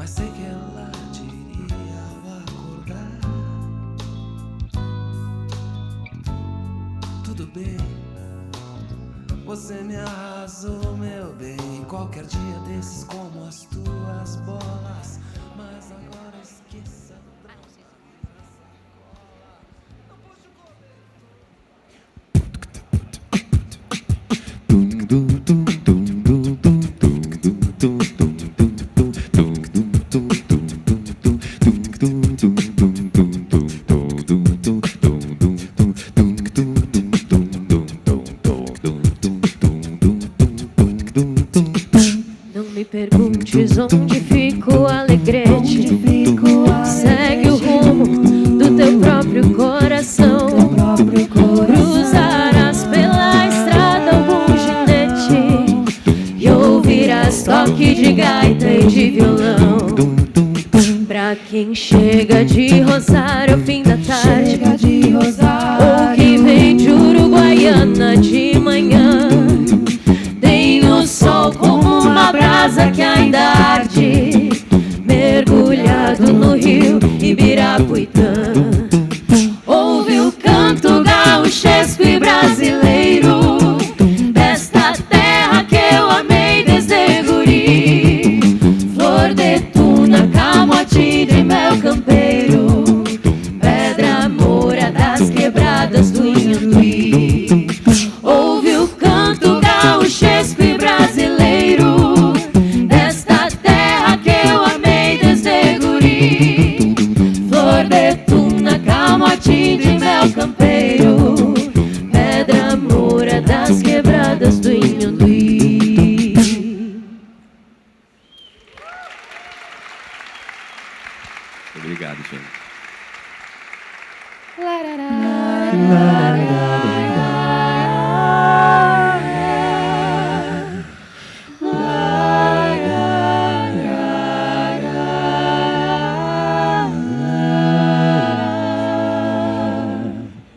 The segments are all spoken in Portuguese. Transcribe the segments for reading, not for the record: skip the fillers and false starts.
mas sei que ela diria ao acordar: tudo bem, você me arrasou, meu bem. Qualquer dia desses como as tuas bolas, mas agora esqueça do drama. Não me perguntes onde fica o Alegrete. Segue o rumo do teu próprio coração. Cruzarás pela estrada algum ginete e ouvirás toque de gaita e de violão. Pra quem chega de Rosário ao fim da tarde, ou que vem de Uruguaiana de manhã, tem o sol como uma brasa que ainda arde, mergulhado no rio Ibirapuitã. Ouve o canto gauchesco e brasileiro desta terra que eu amei desde guri. Flor de tuna, camotim e mel campeiro, pedra moura das quebradas do Inhanduí. Ouve o canto gauchesco e brasileiro desta terra que eu amei desde guri. Flor de tuna, camotim de mel campeiro, pedra moura das quebradas do Inhanduí. Obrigado, gente.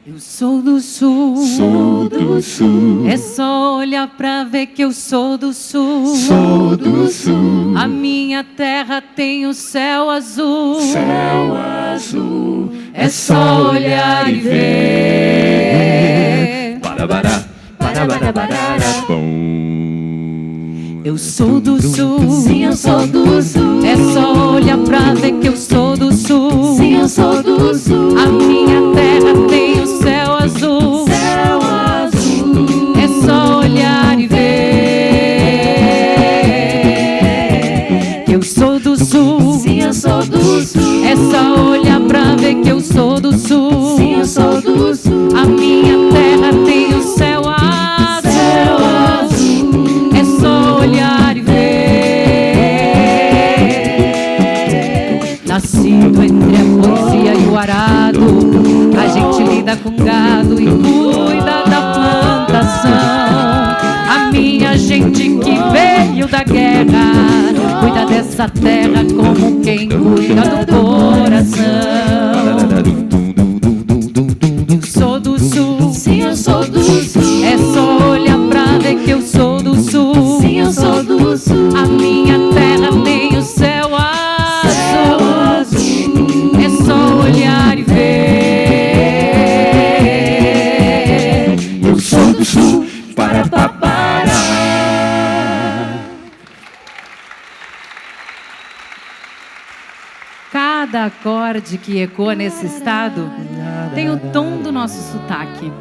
Eu sou do sul, Sou do sul, é só olhar pra ver que eu sou do sul. sou do sul, A minha terra tem o céu azul. céu azul. É só olhar e ver. Barabará, barabará, bom. Eu sou do sul, Sim, eu sou do sul. é só olhar pra ver que eu sou do sul. Sim, eu sou do sul. A minha terra tem o céu azul. Céu azul. É só olhar e ver que eu sou do sul. Sim, eu sou do sul. É só olhar pra ver que eu sou do sul. Sim, eu sou do sul. A minha terra tem o céu azul. Céu azul. É só olhar e ver. Nascido entre a poesia e o arado, a gente lida com gado e cuida da plantação. A minha gente que veio da guerra cuida dessa terra como quem cuida do coração. Eu sou do sul, Sim, eu sou do sul. é só olhar pra ver que eu sou do sul. Sim, eu sou do sul. A minha terra tem o céu azul. É só olhar e ver. Eu sou do sul, para. Cada acorde que ecoa nesse estado tem o tom do nosso sotaque.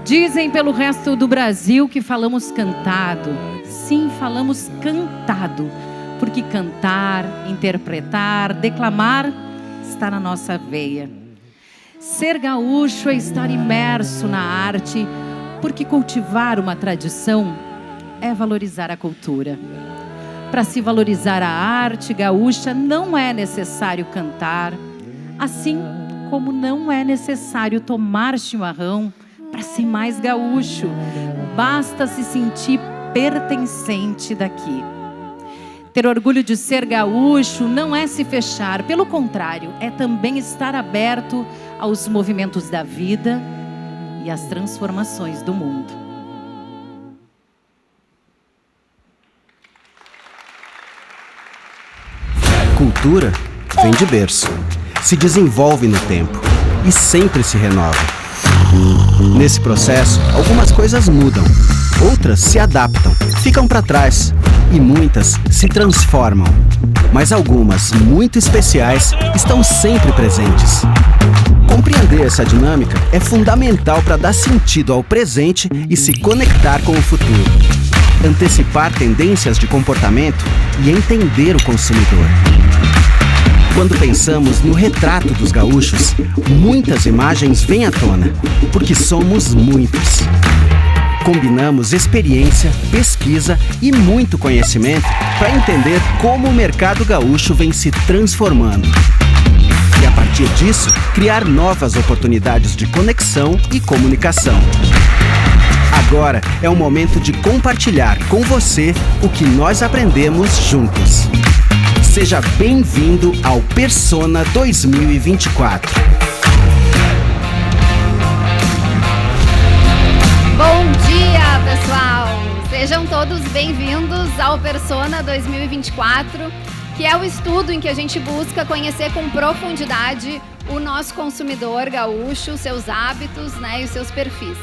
Dizem pelo resto do Brasil que falamos cantado. Sim, falamos cantado, porque cantar, interpretar, declamar está na nossa veia. Ser gaúcho é estar imerso na arte, porque cultivar uma tradição é valorizar a cultura. Para se valorizar a arte gaúcha, não é necessário cantar, assim como não é necessário tomar chimarrão para ser mais gaúcho. Basta se sentir pertencente daqui. Ter orgulho de ser gaúcho não é se fechar, pelo contrário, é também estar aberto aos movimentos da vida e às transformações do mundo. cultura vem de berço, se desenvolve no tempo e sempre se renova. Nesse processo, algumas coisas mudam, outras se adaptam, ficam para trás e muitas se transformam. Mas algumas, muito especiais, estão sempre presentes. Compreender essa dinâmica é fundamental para dar sentido ao presente e se conectar com o futuro. Antecipar tendências de comportamento e entender o consumidor. Quando pensamos no retrato dos gaúchos, muitas imagens vêm à tona, porque somos muitos. Combinamos experiência, pesquisa e muito conhecimento para entender como o mercado gaúcho vem se transformando. E a partir disso, criar novas oportunidades de conexão e comunicação. Agora é o momento de compartilhar com você o que nós aprendemos juntos. Seja bem-vindo ao Persona 2024. Bom dia, pessoal! Sejam todos bem-vindos ao Persona 2024, que é o estudo em que a gente busca conhecer com profundidade o nosso consumidor gaúcho, seus hábitos, né, e os seus perfis.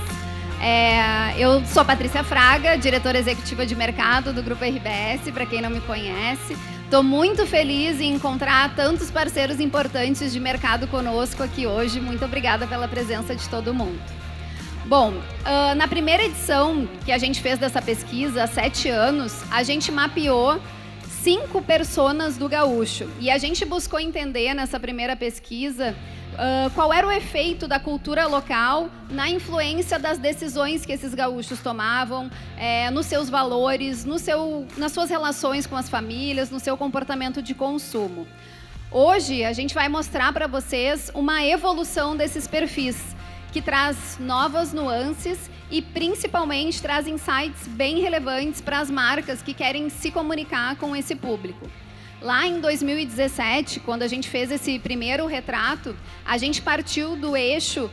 Eu sou Patrícia Fraga, diretora executiva de mercado do Grupo RBS, para quem não me conhece. Estou muito feliz em encontrar tantos parceiros importantes de mercado conosco aqui hoje. Muito obrigada pela presença de todo mundo. Bom, na primeira edição que a gente fez dessa pesquisa, há 7 anos, a gente mapeou 5 personas do gaúcho. E a gente buscou entender nessa primeira pesquisa qual era o efeito da cultura local na influência das decisões que esses gaúchos tomavam, nos seus valores, nas suas relações com as famílias, no seu comportamento de consumo. Hoje, a gente vai mostrar para vocês uma evolução desses perfis, que traz novas nuances e, principalmente, traz insights bem relevantes para as marcas que querem se comunicar com esse público. Lá em 2017, quando a gente fez esse primeiro retrato, a gente partiu do eixo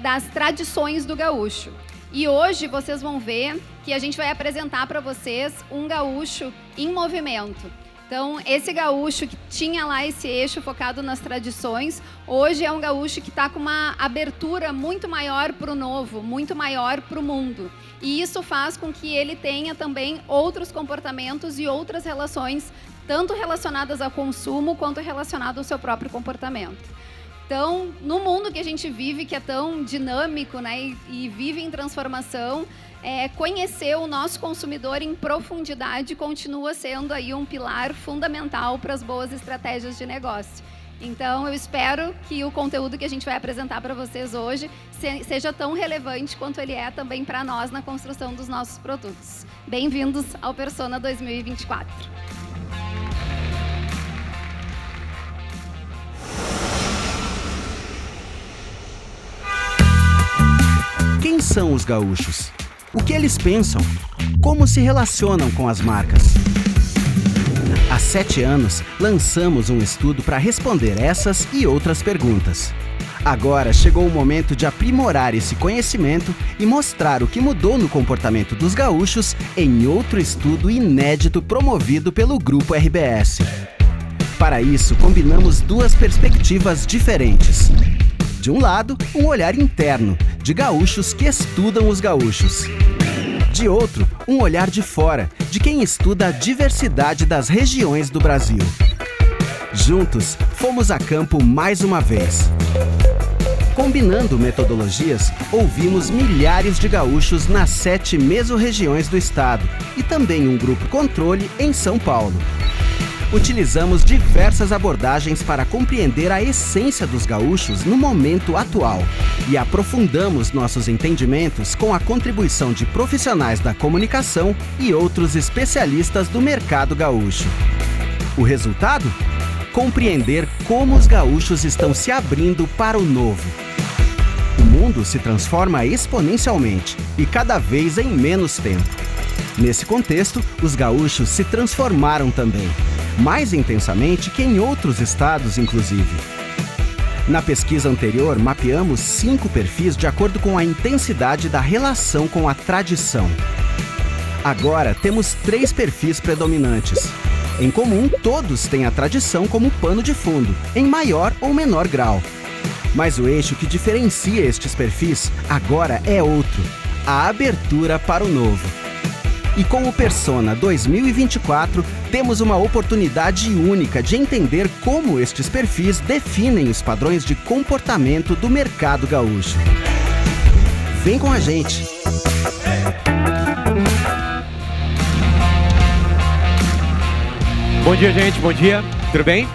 das tradições do gaúcho. E hoje vocês vão ver que a gente vai apresentar para vocês um gaúcho em movimento. Então, esse gaúcho que tinha lá esse eixo focado nas tradições, hoje é um gaúcho que está com uma abertura muito maior para o novo, muito maior para o mundo. E isso faz com que ele tenha também outros comportamentos e outras relações, tanto relacionadas ao consumo quanto relacionadas ao seu próprio comportamento. Então, no mundo que a gente vive, que é tão dinâmico, né, e vive em transformação, conhecer o nosso consumidor em profundidade continua sendo aí um pilar fundamental para as boas estratégias de negócio. Então, eu espero que o conteúdo que a gente vai apresentar para vocês hoje seja tão relevante quanto ele é também para nós na construção dos nossos produtos. Bem-vindos ao Persona 2024. Quem são os gaúchos? O que eles pensam? Como se relacionam com as marcas? Há 7 anos, lançamos um estudo para responder essas e outras perguntas. Agora chegou o momento de aprimorar esse conhecimento e mostrar o que mudou no comportamento dos gaúchos em outro estudo inédito promovido pelo Grupo RBS. Para isso, combinamos 2 perspectivas diferentes. De um lado, um olhar interno, de gaúchos que estudam os gaúchos. De outro, um olhar de fora, de quem estuda a diversidade das regiões do Brasil. Juntos, fomos a campo mais uma vez. Combinando metodologias, ouvimos milhares de gaúchos nas 7 mesorregiões do estado e também um grupo controle em São Paulo. Utilizamos diversas abordagens para compreender a essência dos gaúchos no momento atual e aprofundamos nossos entendimentos com a contribuição de profissionais da comunicação e outros especialistas do mercado gaúcho. O resultado? Compreender como os gaúchos estão se abrindo para o novo. O mundo se transforma exponencialmente e cada vez em menos tempo. Nesse contexto, os gaúchos se transformaram também, mais intensamente que em outros estados, inclusive. Na pesquisa anterior, mapeamos 5 perfis de acordo com a intensidade da relação com a tradição. Agora, temos 3 perfis predominantes: Em comum, todos têm a tradição como pano de fundo, em maior ou menor grau. Mas o eixo que diferencia estes perfis agora é outro: a abertura para o novo. E com o Persona 2024, temos uma oportunidade única de entender como estes perfis definem os padrões de comportamento do mercado gaúcho. Vem com a gente! Bom dia, gente. Bom dia. Tudo bem?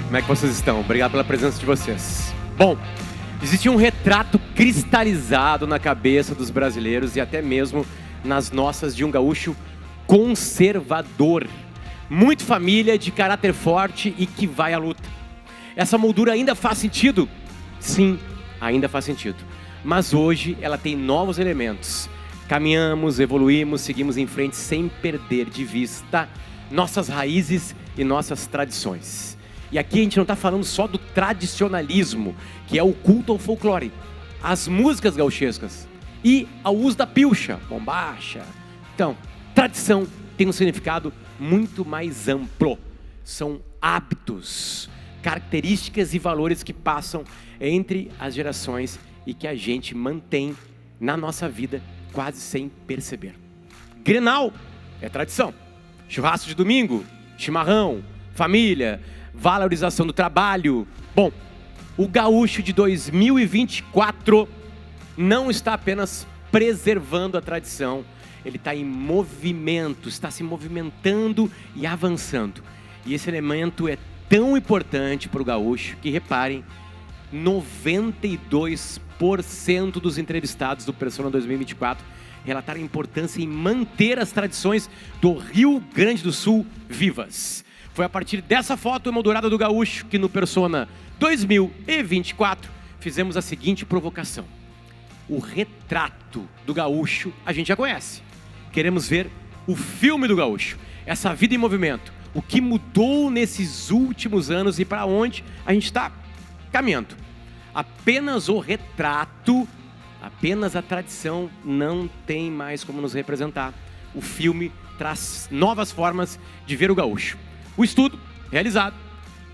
Como é que vocês estão? Obrigado pela presença de vocês. Bom, existe um retrato cristalizado na cabeça dos brasileiros e até mesmo nas nossas de um gaúcho conservador. Muito família, de caráter forte e que vai à luta. Essa moldura ainda faz sentido? Sim, ainda faz sentido. Mas hoje ela tem novos elementos. Caminhamos, evoluímos, seguimos em frente sem perder de vista nossas raízes e nossas tradições. E aqui a gente não está falando só do tradicionalismo, que é o culto ao folclore, as músicas gauchescas e ao uso da pilcha, bombacha. Então, tradição tem um significado muito mais amplo. São hábitos, características e valores que passam entre as gerações e que a gente mantém na nossa vida quase sem perceber. Grenal é tradição. Churrasco de domingo, chimarrão, família, valorização do trabalho. Bom, o gaúcho de 2024 não está apenas preservando a tradição, ele está em movimento, está se movimentando e avançando. E esse elemento é tão importante para o gaúcho que, reparem, 92% dos entrevistados do Persona 2024 relataram a importância em manter as tradições do Rio Grande do Sul vivas. Foi a partir dessa foto emoldurada do gaúcho que no Persona 2024 fizemos a seguinte provocação. O retrato do gaúcho a gente já conhece. Queremos ver o filme do gaúcho, essa vida em movimento, o que mudou nesses últimos anos e para onde a gente está caminhando. Apenas o retrato, apenas a tradição não tem mais como nos representar. O filme traz novas formas de ver o gaúcho. O estudo, realizado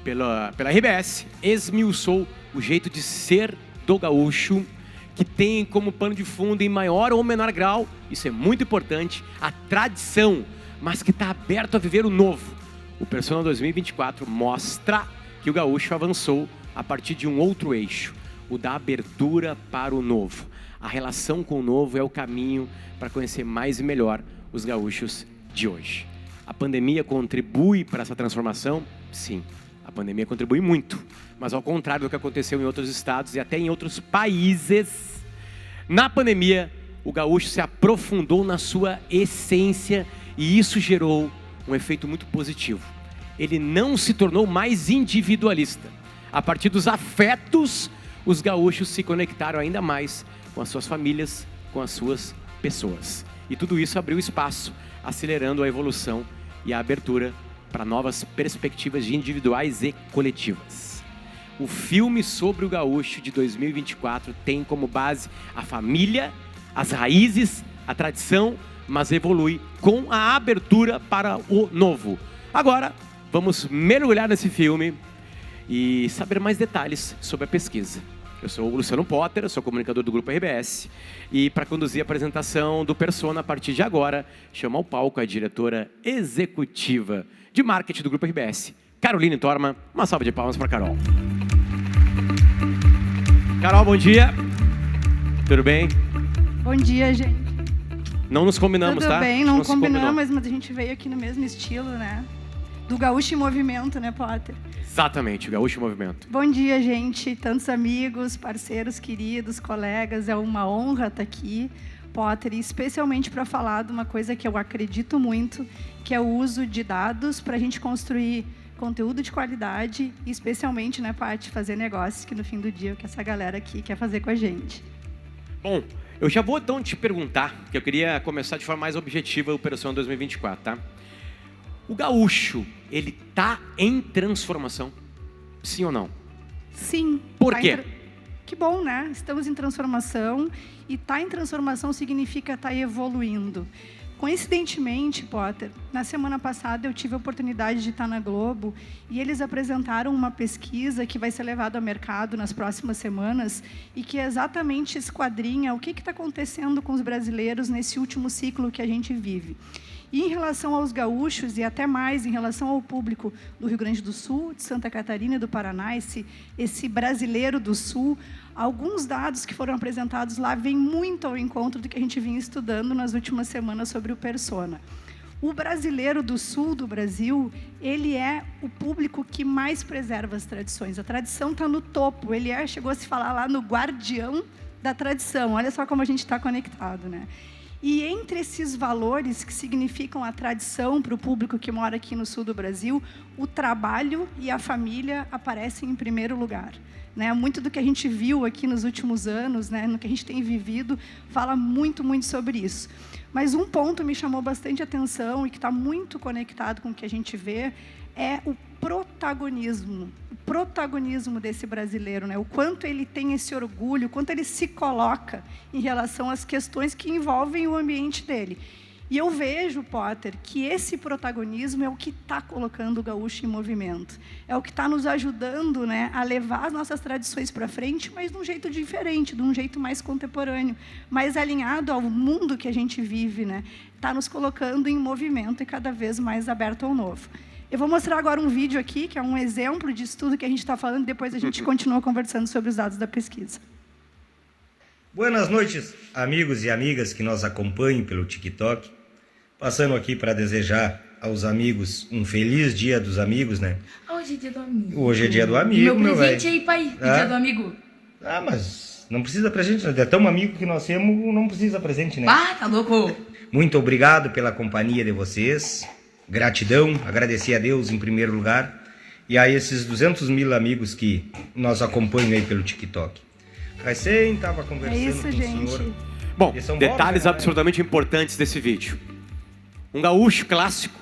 pela RBS, esmiuçou o jeito de ser do gaúcho, que tem como pano de fundo, em maior ou menor grau, isso é muito importante, a tradição, mas que está aberto a viver o novo. O Persona 2024 mostra que o gaúcho avançou a partir de um outro eixo, o da abertura para o novo. A relação com o novo é o caminho para conhecer mais e melhor os gaúchos de hoje. A pandemia contribui para essa transformação? Sim, a pandemia contribui muito. Mas ao contrário do que aconteceu em outros estados e até em outros países, na pandemia o gaúcho se aprofundou na sua essência e isso gerou um efeito muito positivo. Ele não se tornou mais individualista. A partir dos afetos, os gaúchos se conectaram ainda mais com as suas famílias, com as suas pessoas. E tudo isso abriu espaço, acelerando a evolução e a abertura para novas perspectivas de individuais e coletivas. O filme sobre o gaúcho de 2024 tem como base a família, as raízes, a tradição, mas evolui com a abertura para o novo. Agora, vamos mergulhar nesse filme e saber mais detalhes sobre a pesquisa. Eu sou o Luciano Potter, eu sou comunicador do Grupo RBS e para conduzir a apresentação do Persona a partir de agora, chamo ao palco a diretora executiva de marketing do Grupo RBS, Caroline Torma. Uma salva de palmas para Carol. Carol, bom dia. Tudo bem? Bom dia, gente. Não nos combinamos, Tudo tá? bem, não combinamos, mas a gente veio aqui no mesmo estilo, né? Do Gaúcho em Movimento, né, Potter? Exatamente, o Gaúcho em Movimento. Bom dia, gente. Tantos amigos, parceiros, queridos, colegas. É uma honra estar aqui, Potter, e especialmente para falar de uma coisa que eu acredito muito, que é o uso de dados para a gente construir conteúdo de qualidade e especialmente, né, Paty, fazer negócios que no fim do dia é o que essa galera aqui quer fazer com a gente. Bom, eu já vou então te perguntar, que eu queria começar de forma mais objetiva o Persona 2024, tá? O gaúcho, ele tá em transformação? Sim ou não? Sim. Por quê? Que bom, né? Estamos em transformação e estar em transformação significa estar evoluindo. Coincidentemente, Potter, na semana passada eu tive a oportunidade de estar na Globo e eles apresentaram uma pesquisa que vai ser levada ao mercado nas próximas semanas e que exatamente esquadrinha o que está acontecendo com os brasileiros nesse último ciclo que a gente vive. E em relação aos gaúchos, e até mais em relação ao público do Rio Grande do Sul, de Santa Catarina e do Paraná, esse brasileiro do Sul, alguns dados que foram apresentados lá vêm muito ao encontro do que a gente vinha estudando nas últimas semanas sobre o Persona. O brasileiro do sul do Brasil, ele é o público que mais preserva as tradições. A tradição está no topo, ele chegou a se falar lá no guardião da tradição. Olha só como a gente está conectado, né? E entre esses valores que significam a tradição para o público que mora aqui no sul do Brasil, o trabalho e a família aparecem em primeiro lugar. Né? Muito do que a gente viu aqui nos últimos anos, né, no que a gente tem vivido, fala muito, muito sobre isso. Mas um ponto me chamou bastante atenção e que está muito conectado com o que a gente vê é o protagonismo desse brasileiro, né? O quanto ele tem esse orgulho, o quanto ele se coloca em relação às questões que envolvem o ambiente dele. E eu vejo, Potter, que esse protagonismo é o que está colocando o gaúcho em movimento. É o que está nos ajudando, né, a levar as nossas tradições para frente, mas de um jeito diferente, de um jeito mais contemporâneo, mais alinhado ao mundo que a gente vive, né? Está nos colocando em movimento e cada vez mais aberto ao novo. Eu vou mostrar agora um vídeo aqui, que é um exemplo de estudo que a gente está falando, e depois a gente continua conversando sobre os dados da pesquisa. Boas noites, amigos e amigas que nos acompanham pelo TikTok. Passando aqui para desejar aos amigos um feliz dia dos amigos, né? Hoje é dia do amigo. Hoje é dia do amigo, meu presente aí, pai, dia do amigo. Ah, mas não precisa presente, né? É tão amigo que nós temos, não precisa presente, né? Ah, tá louco. Muito obrigado pela companhia de vocês. Gratidão, agradecer a Deus em primeiro lugar. E a esses 200 mil amigos que nos acompanham aí pelo TikTok. Recém estava conversando com o senhor. Bom, detalhes absolutamente importantes desse vídeo. Um gaúcho clássico,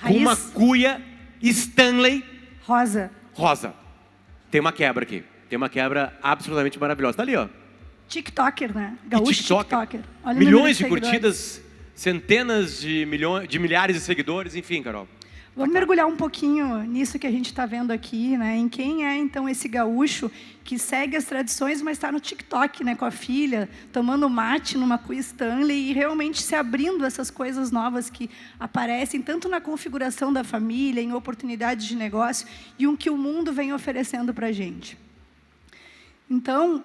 com uma cuia Stanley rosa. Tem uma quebra aqui. Tem uma quebra absolutamente maravilhosa. Tá ali, ó. TikToker, né? Gaúcho TikToker. Olha milhões de curtidas, centenas de milhares de seguidores, enfim, Carol. Vamos mergulhar um pouquinho nisso que a gente está vendo aqui, né? Em quem é, então, esse gaúcho que segue as tradições, mas está no TikTok, né? Com a filha, tomando mate numa cuia Stanley e realmente se abrindo essas coisas novas que aparecem tanto na configuração da família, em oportunidades de negócio e o que o mundo vem oferecendo para a gente. Então,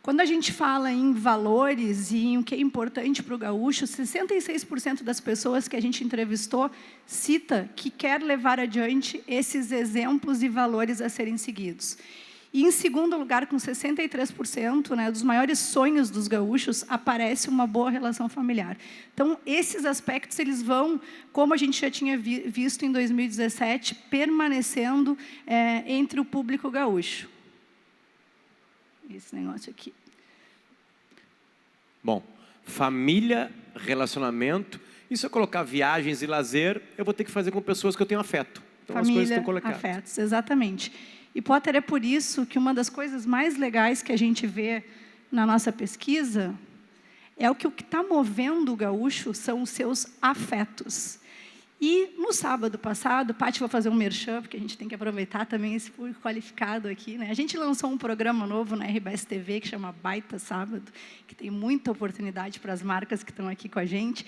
quando a gente fala em valores e em o que é importante para o gaúcho, 66% das pessoas que a gente entrevistou cita que quer levar adiante esses exemplos e valores a serem seguidos. E, em segundo lugar, com 63%, né, dos maiores sonhos dos gaúchos, aparece uma boa relação familiar. Então, esses aspectos eles vão, como a gente já tinha visto em 2017, permanecendo entre o público gaúcho. Esse negócio aqui. Bom, família, relacionamento, e se eu colocar viagens e lazer, eu vou ter que fazer com pessoas que eu tenho afeto. Então família, as coisas estão colocadas. Afetos, exatamente. E, Potter, é por isso que uma das coisas mais legais que a gente vê na nossa pesquisa é o que está movendo o gaúcho são os seus afetos. E no sábado passado, Paty, vou fazer um merchan, porque a gente tem que aproveitar também esse público qualificado aqui, né? A gente lançou um programa novo na RBS TV, que chama Baita Sábado, que tem muita oportunidade para as marcas que estão aqui com a gente.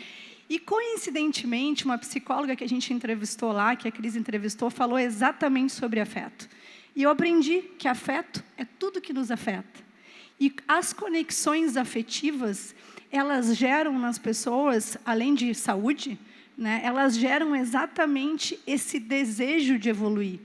E, coincidentemente, uma psicóloga que a gente entrevistou lá, que a Cris entrevistou, falou exatamente sobre afeto. E eu aprendi que afeto é tudo que nos afeta. E as conexões afetivas, elas geram nas pessoas, além de saúde, né, elas geram exatamente esse desejo de evoluir,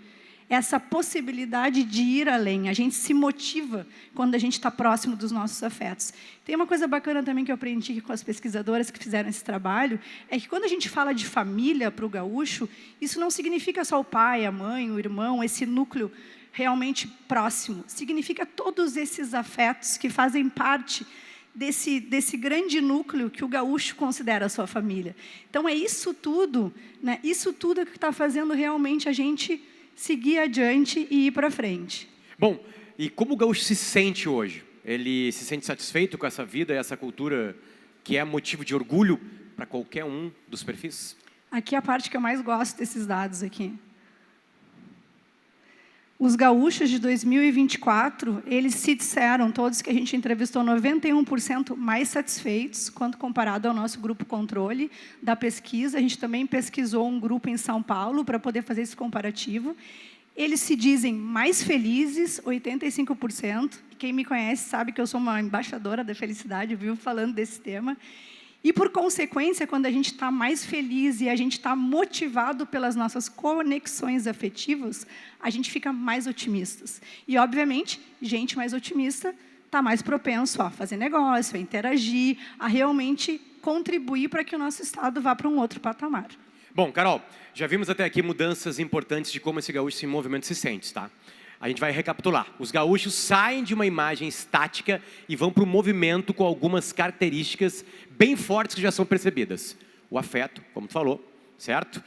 essa possibilidade de ir além. A gente se motiva quando a gente está próximo dos nossos afetos. Tem uma coisa bacana também que eu aprendi com as pesquisadoras que fizeram esse trabalho, é que quando a gente fala de família para o gaúcho, isso não significa só o pai, a mãe, o irmão, esse núcleo realmente próximo. Significa todos esses afetos que fazem parte desse grande núcleo que o gaúcho considera a sua família. Então, é isso tudo, né? Isso tudo é que está fazendo realmente a gente seguir adiante e ir para frente. Bom, e como o gaúcho se sente hoje? Ele se sente satisfeito com essa vida e essa cultura que é motivo de orgulho para qualquer um dos perfis? Aqui é a parte que eu mais gosto desses dados aqui. Os gaúchos de 2024, eles se disseram, todos que a gente entrevistou, 91% mais satisfeitos, quando comparado ao nosso grupo controle da pesquisa. A gente também pesquisou um grupo em São Paulo para poder fazer esse comparativo. Eles se dizem mais felizes, 85%. E quem me conhece sabe que eu sou uma embaixadora da felicidade, vivo falando desse tema. E, por consequência, quando a gente está mais feliz e a gente está motivado pelas nossas conexões afetivas, a gente fica mais otimistas. E, obviamente, gente mais otimista está mais propenso a fazer negócio, a interagir, a realmente contribuir para que o nosso estado vá para um outro patamar. Bom, Carol, já vimos até aqui mudanças importantes de como esse gaúcho se movimenta e se sente, tá? A gente vai recapitular. Os gaúchos saem de uma imagem estática e vão para o movimento com algumas características bem fortes que já são percebidas. O afeto, como tu falou, certo?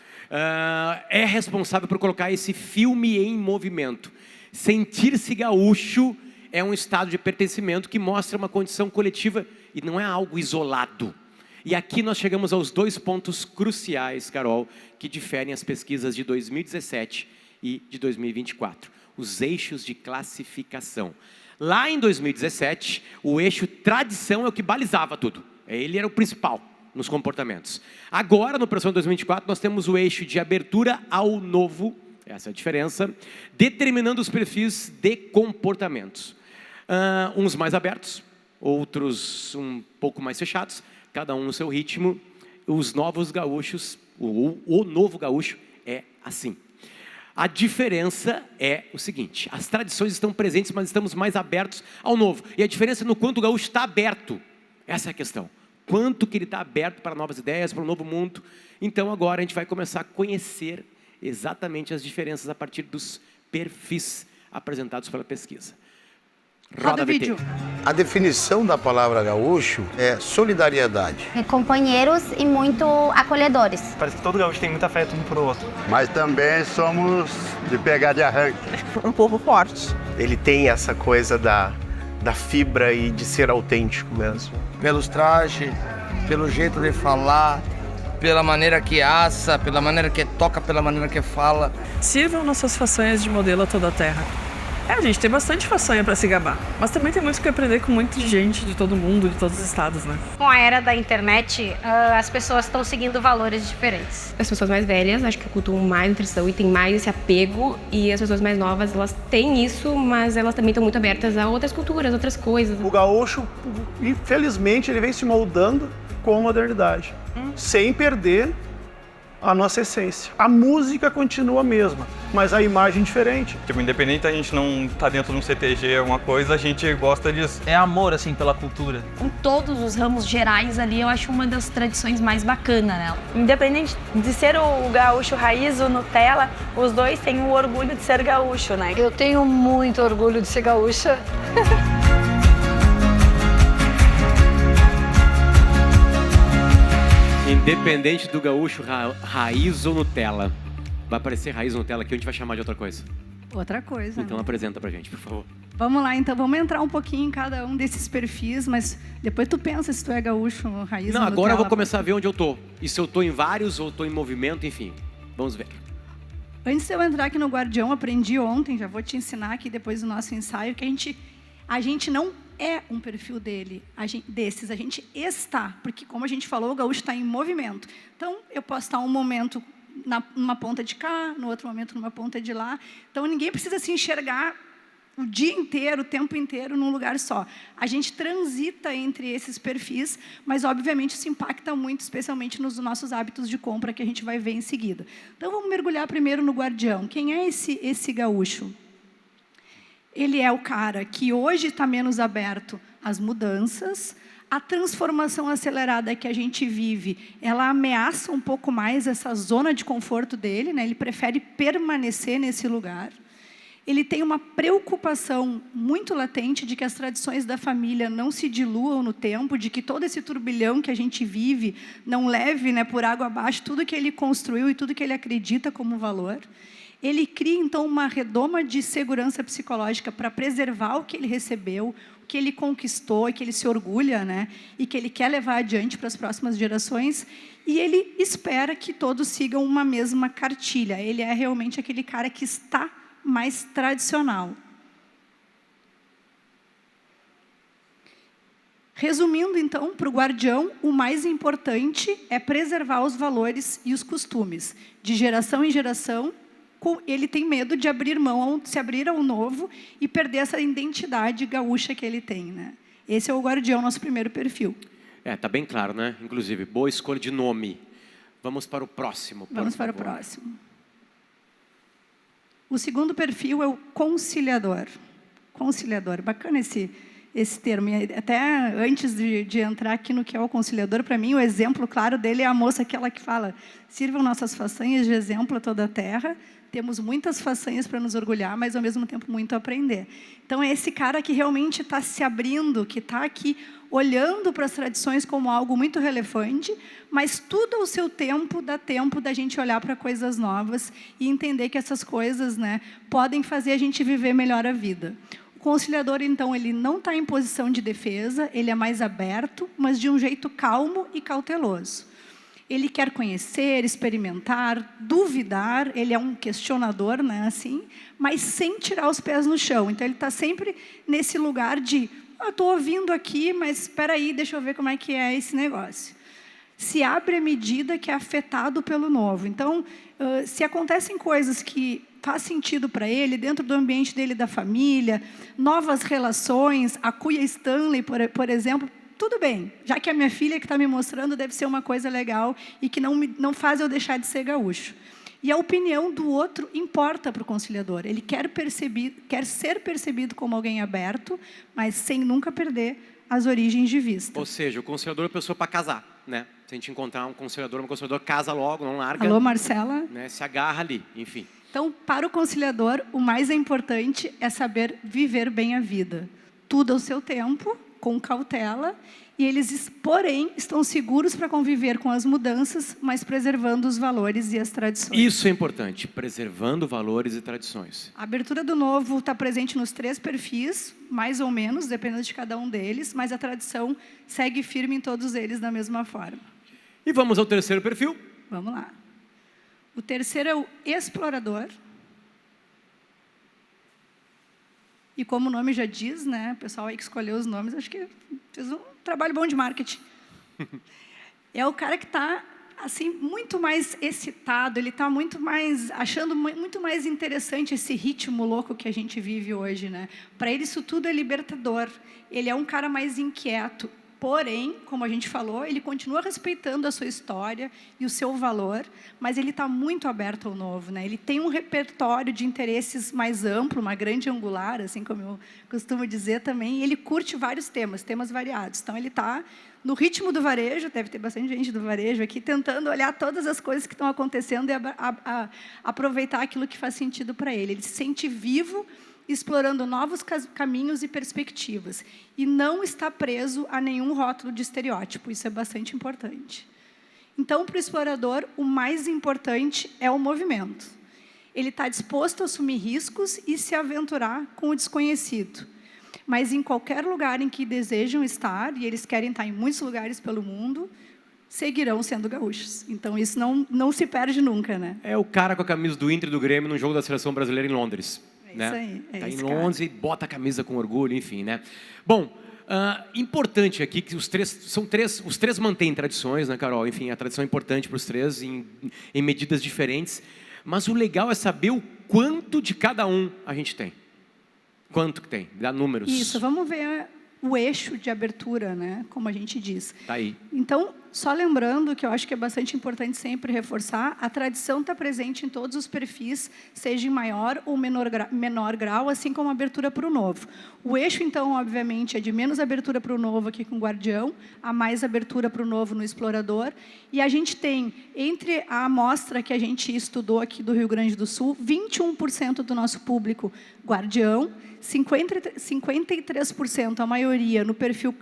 É responsável por colocar esse filme em movimento. Sentir-se gaúcho é um estado de pertencimento que mostra uma condição coletiva e não é algo isolado. E aqui nós chegamos aos 2 pontos cruciais, Carol, que diferem as pesquisas de 2017 e de 2024. Os eixos de classificação. Lá em 2017, o eixo tradição é o que balizava tudo. Ele era o principal nos comportamentos. Agora, no Persona 2024, nós temos o eixo de abertura ao novo, essa é a diferença, determinando os perfis de comportamentos. Uns mais abertos, outros um pouco mais fechados, cada um no seu ritmo. Os novos gaúchos, o novo gaúcho é assim. A diferença é o seguinte: as tradições estão presentes, mas estamos mais abertos ao novo. E a diferença é no quanto o gaúcho está aberto. Essa é a questão. Quanto que ele está aberto para novas ideias, para um novo mundo. Então agora a gente vai começar a conhecer exatamente as diferenças a partir dos perfis apresentados pela pesquisa. Roda vídeo. A definição da palavra gaúcho é solidariedade. Companheiros e muito acolhedores. Parece que todo gaúcho tem muito afeto um pro outro. Mas também somos de pegar de arranque. Um povo forte. Ele tem essa coisa da fibra e de ser autêntico mesmo. Pelos trajes, pelo jeito de falar, pela maneira que assa, pela maneira que toca, pela maneira que fala. Sirvam nossas façanhas de modelo a toda a terra. A gente tem bastante façanha para se gabar, mas também tem muito que aprender com muita gente de todo mundo, de todos os estados, né? Com a era da internet, as pessoas estão seguindo valores diferentes. As pessoas mais velhas, acho que cultuam mais nutrição e tem mais esse apego, e as pessoas mais novas, elas têm isso, mas elas também estão muito abertas a outras culturas, outras coisas. O gaúcho, infelizmente, ele vem se moldando com a modernidade, sem perder a nossa essência. A música continua a mesma, mas a imagem diferente. Tipo, independente a gente não tá dentro de um CTG, alguma coisa, a gente gosta disso. É amor, assim, pela cultura. Com todos os ramos gerais ali, eu acho uma das tradições mais bacanas nela. Independente de ser o gaúcho raiz, o Nutella, os dois têm o orgulho de ser gaúcho, né? Eu tenho muito orgulho de ser gaúcha. Independente do gaúcho raiz ou Nutella. Vai aparecer raiz ou Nutella aqui, a gente vai chamar de outra coisa. Outra coisa. Então apresenta pra gente, por favor. Vamos lá, então. Vamos entrar um pouquinho em cada um desses perfis, mas depois tu pensa se tu é gaúcho, raiz ou Nutella. Não, agora eu vou começar a ver onde eu tô. E se eu tô em vários ou tô em movimento, enfim. Vamos ver. Antes de eu entrar aqui no Guardião, aprendi ontem, já vou te ensinar aqui depois do nosso ensaio, que a gente não é um perfil desses, a gente está, porque como a gente falou, o gaúcho está em movimento. Então, eu posso estar um momento numa ponta de cá, no outro momento numa ponta de lá. Então, ninguém precisa se enxergar o dia inteiro, o tempo inteiro, num lugar só. A gente transita entre esses perfis, mas, obviamente, isso impacta muito, especialmente nos nossos hábitos de compra, que a gente vai ver em seguida. Então, vamos mergulhar primeiro no Guardião. Quem é esse gaúcho? Ele é o cara que hoje está menos aberto às mudanças, a transformação acelerada que a gente vive, ela ameaça um pouco mais essa zona de conforto dele, né? Ele prefere permanecer nesse lugar. Ele tem uma preocupação muito latente de que as tradições da família não se diluam no tempo, de que todo esse turbilhão que a gente vive não leve, né, por água abaixo tudo que ele construiu e tudo que ele acredita como valor. Ele cria, então, uma redoma de segurança psicológica para preservar o que ele recebeu, que ele conquistou e que ele se orgulha, né? E que ele quer levar adiante para as próximas gerações. E ele espera que todos sigam uma mesma cartilha. Ele é realmente aquele cara que está mais tradicional. Resumindo, então, para o guardião, o mais importante é preservar os valores e os costumes. De geração em geração, ele tem medo de abrir mão, se abrir ao novo e perder essa identidade gaúcha que ele tem, né? Esse é o guardião, nosso primeiro perfil. Tá bem claro, né? Inclusive, boa escolha de nome. Vamos para o próximo. Vamos para o próximo. O segundo perfil é o conciliador. Conciliador, bacana esse termo. E até antes de entrar aqui no que é o conciliador, para mim, o exemplo claro dele é a moça aquela que fala: sirvam nossas façanhas de exemplo a toda a terra, temos muitas façanhas para nos orgulhar, mas, ao mesmo tempo, muito a aprender. Então, é esse cara que realmente está se abrindo, que está aqui olhando para as tradições como algo muito relevante, mas tudo ao seu tempo, dá tempo da gente olhar para coisas novas e entender que essas coisas, né, podem fazer a gente viver melhor a vida. O conciliador, então, ele não está em posição de defesa, ele é mais aberto, mas de um jeito calmo e cauteloso. Ele quer conhecer, experimentar, duvidar, ele é um questionador, né, assim, mas sem tirar os pés no chão. Então, ele está sempre nesse lugar de: estou ouvindo aqui, mas espera aí, deixa eu ver como é que é esse negócio. Se abre à medida que é afetado pelo novo. Então, se acontecem coisas que faz sentido para ele, dentro do ambiente dele, da família, novas relações, a Cuia Stanley, por exemplo, tudo bem, já que a minha filha que está me mostrando deve ser uma coisa legal e que não faz eu deixar de ser gaúcho. E a opinião do outro importa para o conciliador. Ele quer ser percebido como alguém aberto, mas sem nunca perder as origens de vista. Ou seja, o conciliador é a pessoa para casar, né? Se a gente encontrar um conciliador, casa logo, não larga. Alô, Marcela? Né? Se agarra ali, enfim. Então, para o conciliador, o mais importante é saber viver bem a vida. Tudo ao seu tempo, com cautela, e eles, porém, estão seguros para conviver com as mudanças, mas preservando os valores e as tradições. Isso é importante, preservando valores e tradições. A abertura do novo está presente nos 3 perfis, mais ou menos, dependendo de cada um deles, mas a tradição segue firme em todos eles da mesma forma. E vamos ao terceiro perfil? Vamos lá. O terceiro é o explorador. E como o nome já diz, né, o pessoal aí que escolheu os nomes, acho que fez um trabalho bom de marketing. É o cara que está assim, muito mais excitado, ele está achando muito mais interessante esse ritmo louco que a gente vive hoje, né? Para ele isso tudo é libertador. Ele é um cara mais inquieto. Porém, como a gente falou, ele continua respeitando a sua história e o seu valor, mas ele está muito aberto ao novo, né? Ele tem um repertório de interesses mais amplo, uma grande angular, assim como eu costumo dizer também, e ele curte vários temas variados. Então, ele está no ritmo do varejo, deve ter bastante gente do varejo aqui, tentando olhar todas as coisas que estão acontecendo e aproveitar aquilo que faz sentido para ele. Ele se sente vivo, explorando novos caminhos e perspectivas. E não está preso a nenhum rótulo de estereótipo. Isso é bastante importante. Então, para o explorador, o mais importante é o movimento. Ele está disposto a assumir riscos e se aventurar com o desconhecido. Mas, em qualquer lugar em que desejam estar, e eles querem estar em muitos lugares pelo mundo, seguirão sendo gaúchos. Então, isso não se perde nunca, né? É o cara com a camisa do Inter e do Grêmio no jogo da Seleção Brasileira em Londres. Né? Isso aí, tá em Londres e bota a camisa com orgulho, enfim, né? Bom, importante aqui que os três mantêm tradições, né, Carol? Enfim, a tradição é importante para os três em medidas diferentes, mas o legal é saber o quanto de cada um a gente tem. Quanto que tem? Dá números. Isso, vamos ver o eixo de abertura, né? Como a gente diz. Tá aí. Então, só lembrando que eu acho que é bastante importante sempre reforçar, a tradição está presente em todos os perfis, seja em maior ou menor grau, assim como a abertura para o novo. O eixo, então, obviamente, é de menos abertura para o novo aqui com o guardião, a mais abertura para o novo no explorador. E a gente tem, entre a amostra que a gente estudou aqui do Rio Grande do Sul, 21% do nosso público guardião, 53%, a maioria,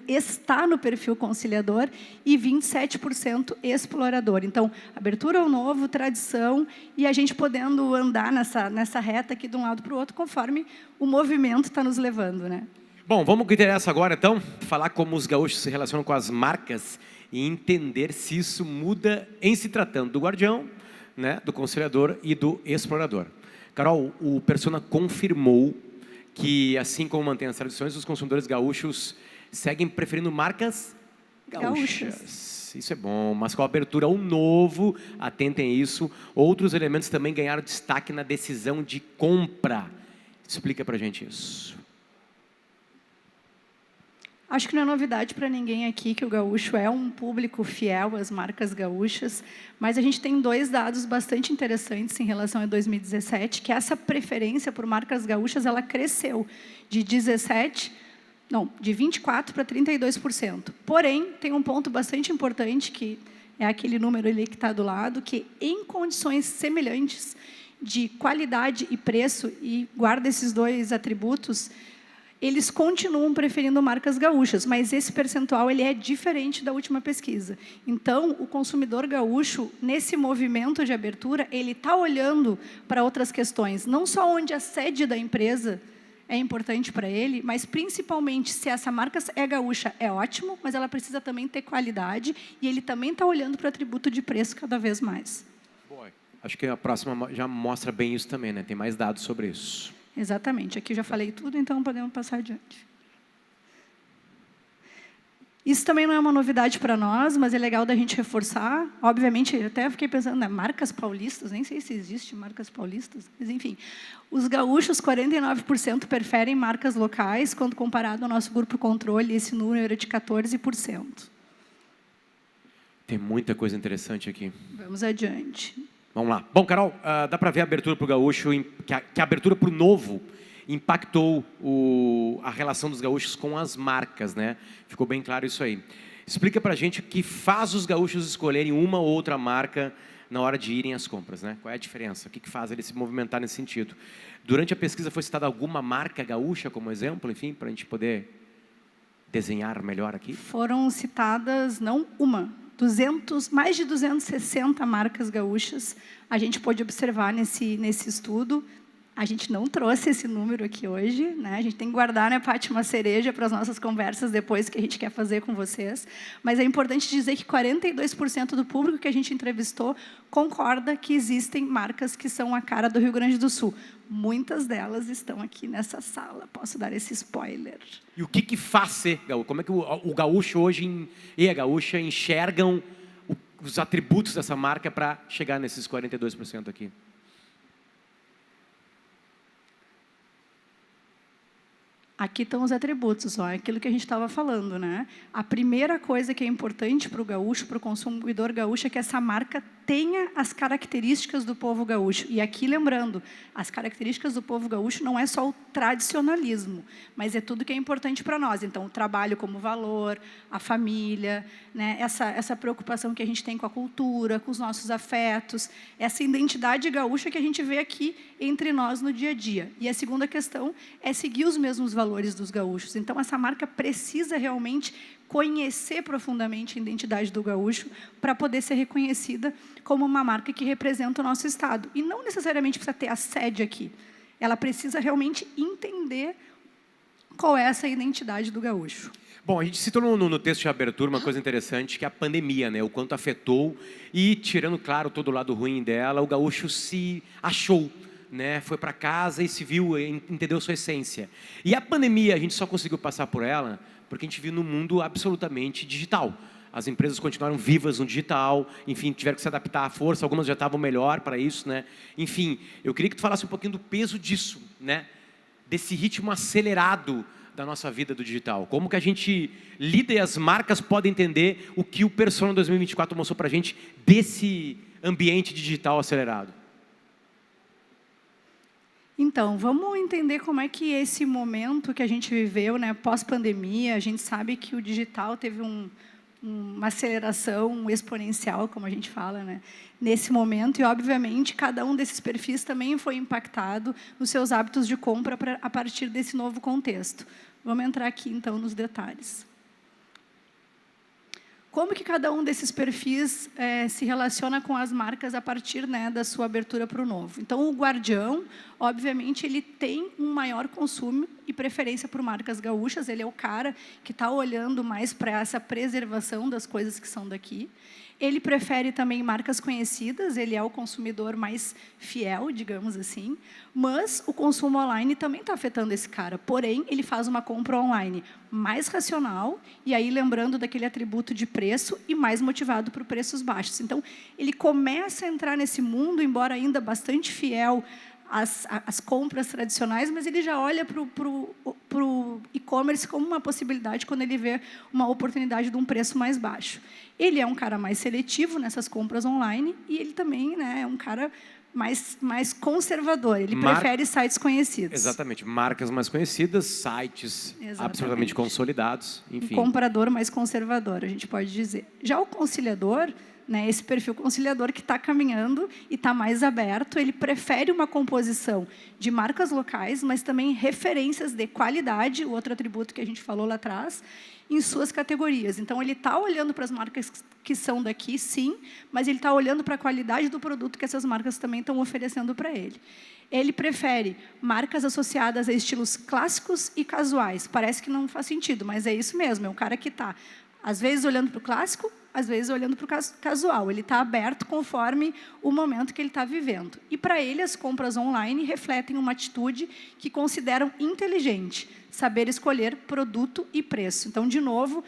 está no perfil conciliador e 27% explorador. Então, abertura ao novo, tradição, e a gente podendo andar nessa reta aqui de um lado para o outro, conforme o movimento está nos levando, né? Bom, vamos ao que interessa agora, então. Falar como os gaúchos se relacionam com as marcas e entender se isso muda em se tratando do guardião, né, do conciliador e do explorador. Carol, o Persona confirmou que, assim como mantém as tradições, os consumidores gaúchos seguem preferindo marcas gaúchas. Isso é bom, mas com a abertura ao novo, atentem a isso, outros elementos também ganharam destaque na decisão de compra. Explica pra gente isso. Acho que não é novidade para ninguém aqui que o gaúcho é um público fiel às marcas gaúchas, mas a gente tem 2 dados bastante interessantes em relação a 2017, que essa preferência por marcas gaúchas ela cresceu de 24% para 32%. Porém, tem um ponto bastante importante, que é aquele número ali que está do lado, que em condições semelhantes de qualidade e preço, e guarda esses 2 atributos, eles continuam preferindo marcas gaúchas, mas esse percentual ele é diferente da última pesquisa. Então, o consumidor gaúcho, nesse movimento de abertura, ele está olhando para outras questões, não só onde a sede da empresa é importante para ele, mas principalmente se essa marca é gaúcha, é ótimo, mas ela precisa também ter qualidade, e ele também está olhando para o atributo de preço cada vez mais. Boa. Acho que a próxima já mostra bem isso também, né? Tem mais dados sobre isso. Exatamente. Aqui eu já falei tudo, então podemos passar adiante. Isso também não é uma novidade para nós, mas é legal da gente reforçar. Obviamente, eu até fiquei pensando, né, marcas paulistas, nem sei se existe marcas paulistas, mas enfim. Os gaúchos, 49% preferem marcas locais, quando comparado ao nosso grupo controle, esse número é de 14%. Tem muita coisa interessante aqui. Vamos adiante. Vamos lá. Bom, Carol, dá para ver a abertura para o gaúcho, que a abertura para o novo impactou a relação dos gaúchos com as marcas, né? Ficou bem claro isso aí. Explica para a gente o que faz os gaúchos escolherem uma ou outra marca na hora de irem às compras, né? Qual é a diferença? O que faz eles se movimentar nesse sentido? Durante a pesquisa foi citada alguma marca gaúcha como exemplo, enfim, para a gente poder desenhar melhor aqui? Foram citadas, não uma, mais de 260 marcas gaúchas a gente pôde observar nesse estudo. A gente não trouxe esse número aqui hoje, né? A gente tem que guardar, né, Paty, uma cereja para as nossas conversas depois que a gente quer fazer com vocês. Mas é importante dizer que 42% do público que a gente entrevistou concorda que existem marcas que são a cara do Rio Grande do Sul. Muitas delas estão aqui nessa sala. Posso dar esse spoiler. E o que faz ser gaúcho? Como é que o gaúcho hoje e a gaúcha enxergam os atributos dessa marca para chegar nesses 42% aqui? Aqui estão os atributos, ó, é aquilo que a gente estava falando, né? A primeira coisa que é importante para o gaúcho, para o consumidor gaúcho, é que essa marca tenha as características do povo gaúcho. E aqui, lembrando, as características do povo gaúcho não é só o tradicionalismo, mas é tudo que é importante para nós. Então, o trabalho como valor, a família, né? Essa preocupação que a gente tem com a cultura, com os nossos afetos, essa identidade gaúcha que a gente vê aqui entre nós no dia a dia. E a segunda questão é seguir os mesmos valores dos gaúchos. Então, essa marca precisa realmente conhecer profundamente a identidade do gaúcho para poder ser reconhecida como uma marca que representa o nosso estado. E não necessariamente precisa ter a sede aqui. Ela precisa realmente entender qual é essa identidade do gaúcho. Bom, a gente citou no texto de abertura uma coisa interessante, que é a pandemia, né? O quanto afetou e, tirando, claro, todo o lado ruim dela, o gaúcho se achou, né? Foi para casa e se viu, entendeu sua essência. E a pandemia, a gente só conseguiu passar por ela porque a gente vive num mundo absolutamente digital. As empresas continuaram vivas no digital, enfim, tiveram que se adaptar à força, algumas já estavam melhor para isso, né? Enfim, eu queria que tu falasse um pouquinho do peso disso, né? Desse ritmo acelerado da nossa vida do digital. Como que a gente lida e as marcas podem entender o que o Persona 2024 mostrou para a gente desse ambiente digital acelerado? Então, vamos entender como é que esse momento que a gente viveu, né, pós-pandemia, a gente sabe que o digital teve uma aceleração exponencial, como a gente fala, né, nesse momento, e, obviamente, cada um desses perfis também foi impactado nos seus hábitos de compra a partir desse novo contexto. Vamos entrar aqui, então, nos detalhes. como que cada um desses perfis se relaciona com as marcas a partir, né, da sua abertura para o novo. Então, o Guardião, obviamente, ele tem um maior consumo e preferência por marcas gaúchas. Ele é o cara que está olhando mais para essa preservação das coisas que são daqui. Ele prefere também marcas conhecidas, ele é o consumidor mais fiel, digamos assim, mas o consumo online também está afetando esse cara. Porém, ele faz uma compra online mais racional, e aí lembrando daquele atributo de preço e mais motivado por preços baixos. Então, ele começa a entrar nesse mundo, embora ainda bastante fiel às compras tradicionais, mas ele já olha para o e-commerce como uma possibilidade quando ele vê uma oportunidade de um preço mais baixo. Ele é um cara mais seletivo nessas compras online e ele também, né, é um cara mais conservador. Ele prefere sites conhecidos. Exatamente. Marcas mais conhecidas, sites absolutamente consolidados, enfim. Um comprador mais conservador, a gente pode dizer. Já o conciliador, né, esse perfil conciliador que está caminhando e está mais aberto, ele prefere uma composição de marcas locais, mas também referências de qualidade, o outro atributo que a gente falou lá atrás, em suas categorias. Então, ele está olhando para as marcas que são daqui, sim, mas ele está olhando para a qualidade do produto que essas marcas também estão oferecendo para ele. Ele prefere marcas associadas a estilos clássicos e casuais. Parece que não faz sentido, mas é isso mesmo, é um cara que está, às vezes, olhando para o clássico, às vezes olhando para o casual. Ele está aberto conforme o momento que ele está vivendo. E, para ele, as compras online refletem uma atitude que consideram inteligente, saber escolher produto e preço. Então, de novo,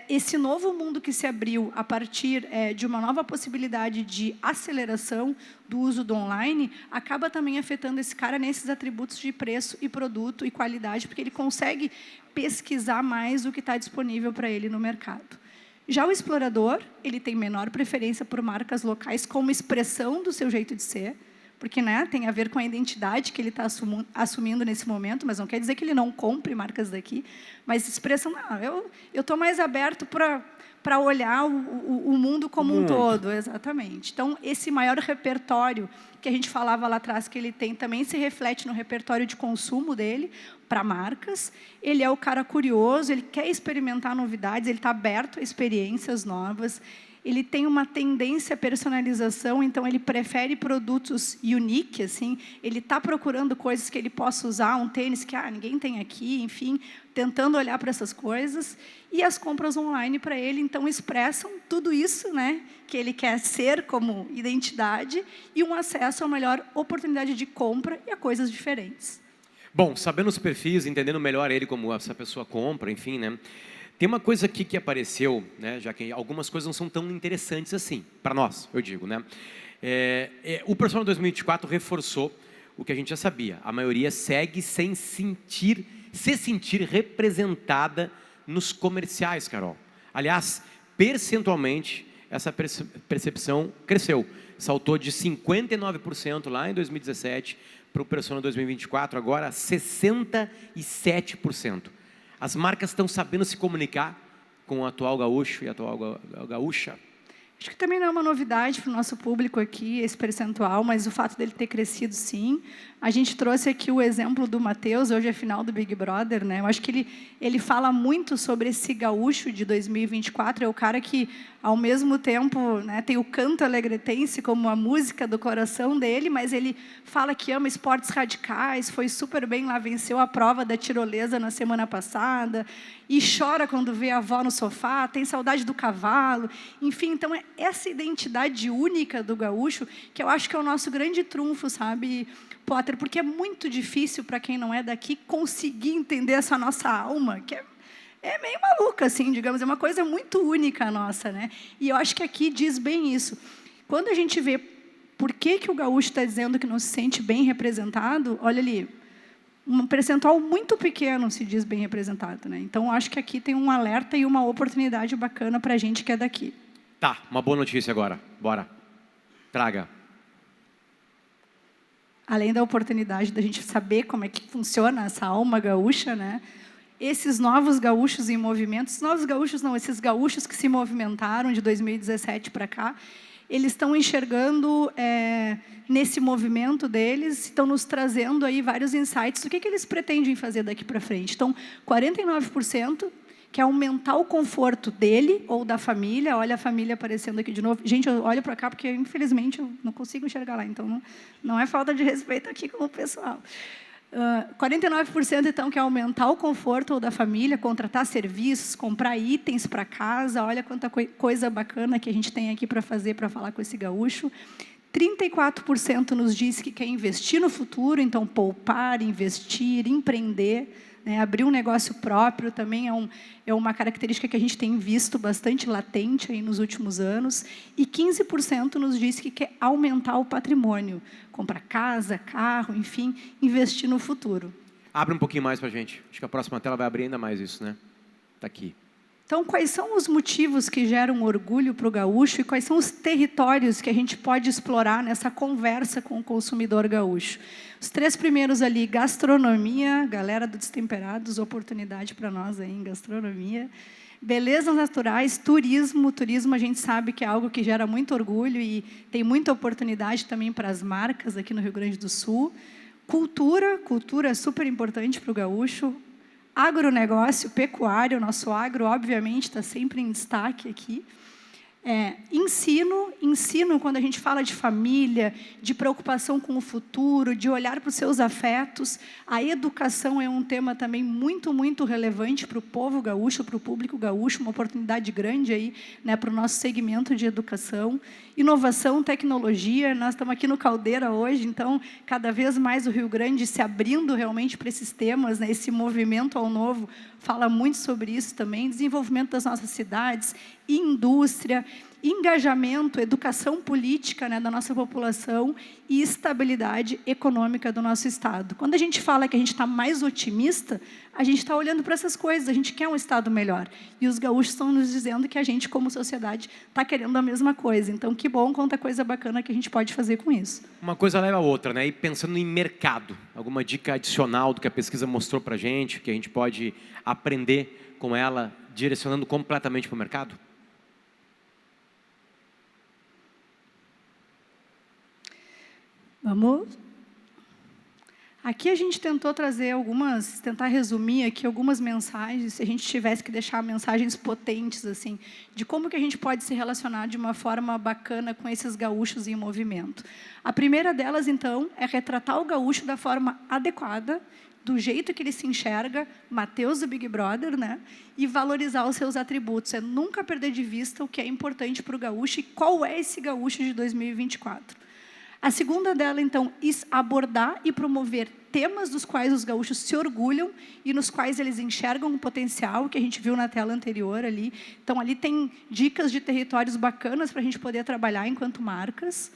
esse novo mundo que se abriu a partir de uma nova possibilidade de aceleração do uso do online, acaba também afetando esse cara nesses atributos de preço e produto e qualidade, porque ele consegue pesquisar mais o que está disponível para ele no mercado. Já o explorador, ele tem menor preferência por marcas locais como expressão do seu jeito de ser, porque, né, tem a ver com a identidade que ele está assumindo nesse momento, mas não quer dizer que ele não compre marcas daqui, mas expressão, eu estou mais aberto para olhar o mundo como um todo, exatamente. Então, esse maior repertório que a gente falava lá atrás que ele tem, também se reflete no repertório de consumo dele para marcas. Ele é o cara curioso, ele quer experimentar novidades, ele está aberto a experiências novas. Ele tem uma tendência à personalização, então ele prefere produtos unique, assim. Ele está procurando coisas que ele possa usar, um tênis que ninguém tem aqui, enfim, tentando olhar para essas coisas. E as compras online para ele, então, expressam tudo isso, né, que ele quer ser como identidade e um acesso a melhor oportunidade de compra e a coisas diferentes. Bom, sabendo os perfis, entendendo melhor ele como essa pessoa compra, enfim, né? Tem uma coisa aqui que apareceu, né, já que algumas coisas não são tão interessantes assim, para nós, eu digo, né? O Persona 2024 reforçou o que a gente já sabia. A maioria segue sem se sentir representada nos comerciais, Carol. Aliás, percentualmente, essa percepção cresceu. Saltou de 59% lá em 2017 para o Persona 2024, agora 67%. As marcas estão sabendo se comunicar com o atual gaúcho e a atual gaúcha? Acho que também não é uma novidade para o nosso público aqui, esse percentual, mas o fato dele ter crescido, sim. A gente trouxe aqui o exemplo do Matheus, hoje é final do Big Brother, né? Eu acho que ele fala muito sobre esse gaúcho de 2024, é o cara que, ao mesmo tempo, né, tem o canto alegretense como a música do coração dele, mas ele fala que ama esportes radicais, foi super bem lá, venceu a prova da tirolesa na semana passada, e chora quando vê a avó no sofá, tem saudade do cavalo, enfim, então é essa identidade única do gaúcho que eu acho que é o nosso grande trunfo, sabe, Potter? Porque é muito difícil para quem não é daqui conseguir entender essa nossa alma, que é meio maluca, assim, digamos, é uma coisa muito única nossa, né? E eu acho que aqui diz bem isso. Quando a gente vê por que o gaúcho está dizendo que não se sente bem representado, olha ali, um percentual muito pequeno se diz bem representado, né? Então, acho que aqui tem um alerta e uma oportunidade bacana para a gente que é daqui. Tá, uma boa notícia agora. Bora. Traga. Além da oportunidade da gente saber como é que funciona essa alma gaúcha, né? Esses novos gaúchos em movimento, esses gaúchos que se movimentaram de 2017 para cá, eles estão enxergando nesse movimento deles, estão nos trazendo aí vários insights do que eles pretendem fazer daqui para frente. Então, 49% que é aumentar o conforto dele ou da família. Olha a família aparecendo aqui de novo. Gente, eu olho para cá porque, infelizmente, eu não consigo enxergar lá. Então, não é falta de respeito aqui com o pessoal. 49%, então, quer aumentar o conforto ou da família, contratar serviços, comprar itens para casa. Olha quanta coisa bacana que a gente tem aqui para fazer, para falar com esse gaúcho. 34% nos diz que quer investir no futuro, então poupar, investir, empreender, né? Abrir um negócio próprio também é uma característica que a gente tem visto bastante latente aí nos últimos anos. E 15% nos diz que quer aumentar o patrimônio, comprar casa, carro, enfim, investir no futuro. Abre um pouquinho mais para a gente. Acho que a próxima tela vai abrir ainda mais isso, né? Está aqui. Então, quais são os motivos que geram orgulho para o gaúcho e quais são os territórios que a gente pode explorar nessa conversa com o consumidor gaúcho? Os 3 primeiros ali, gastronomia, galera do Destemperados, oportunidade para nós aí em gastronomia. Belezas naturais, turismo. Turismo a gente sabe que é algo que gera muito orgulho e tem muita oportunidade também para as marcas aqui no Rio Grande do Sul. Cultura é super importante para o gaúcho. Agronegócio, pecuário, nosso agro, obviamente, está sempre em destaque aqui. Ensino, quando a gente fala de família, de preocupação com o futuro, de olhar para os seus afetos. A educação é um tema também muito, muito relevante para o povo gaúcho, para o público gaúcho, uma oportunidade grande aí, né, para o nosso segmento de educação. Inovação, tecnologia, nós estamos aqui no Caldeira hoje, então, cada vez mais o Rio Grande se abrindo realmente para esses temas, né, esse movimento ao novo fala muito sobre isso também, desenvolvimento das nossas cidades, indústria, engajamento, educação política, né, da nossa população e estabilidade econômica do nosso Estado. Quando a gente fala que a gente está mais otimista, a gente está olhando para essas coisas, a gente quer um Estado melhor. E os gaúchos estão nos dizendo que a gente, como sociedade, está querendo a mesma coisa. Então, que bom, quanta coisa bacana que a gente pode fazer com isso. Uma coisa leva a outra, né? E pensando em mercado, alguma dica adicional do que a pesquisa mostrou para a gente, que a gente pode aprender com ela, direcionando completamente para o mercado? Vamos. Aqui a gente tentou trazer tentar resumir aqui algumas mensagens, se a gente tivesse que deixar mensagens potentes, assim, de como que a gente pode se relacionar de uma forma bacana com esses gaúchos em movimento. A primeira delas, então, é retratar o gaúcho da forma adequada, do jeito que ele se enxerga, Mateus do Big Brother, né? E valorizar os seus atributos. É nunca perder de vista o que é importante para o gaúcho e qual é esse gaúcho de 2024. A segunda dela, então, abordar e promover temas dos quais os gaúchos se orgulham e nos quais eles enxergam o potencial, que a gente viu na tela anterior ali. Então, ali tem dicas de territórios bacanas para a gente poder trabalhar enquanto marcas.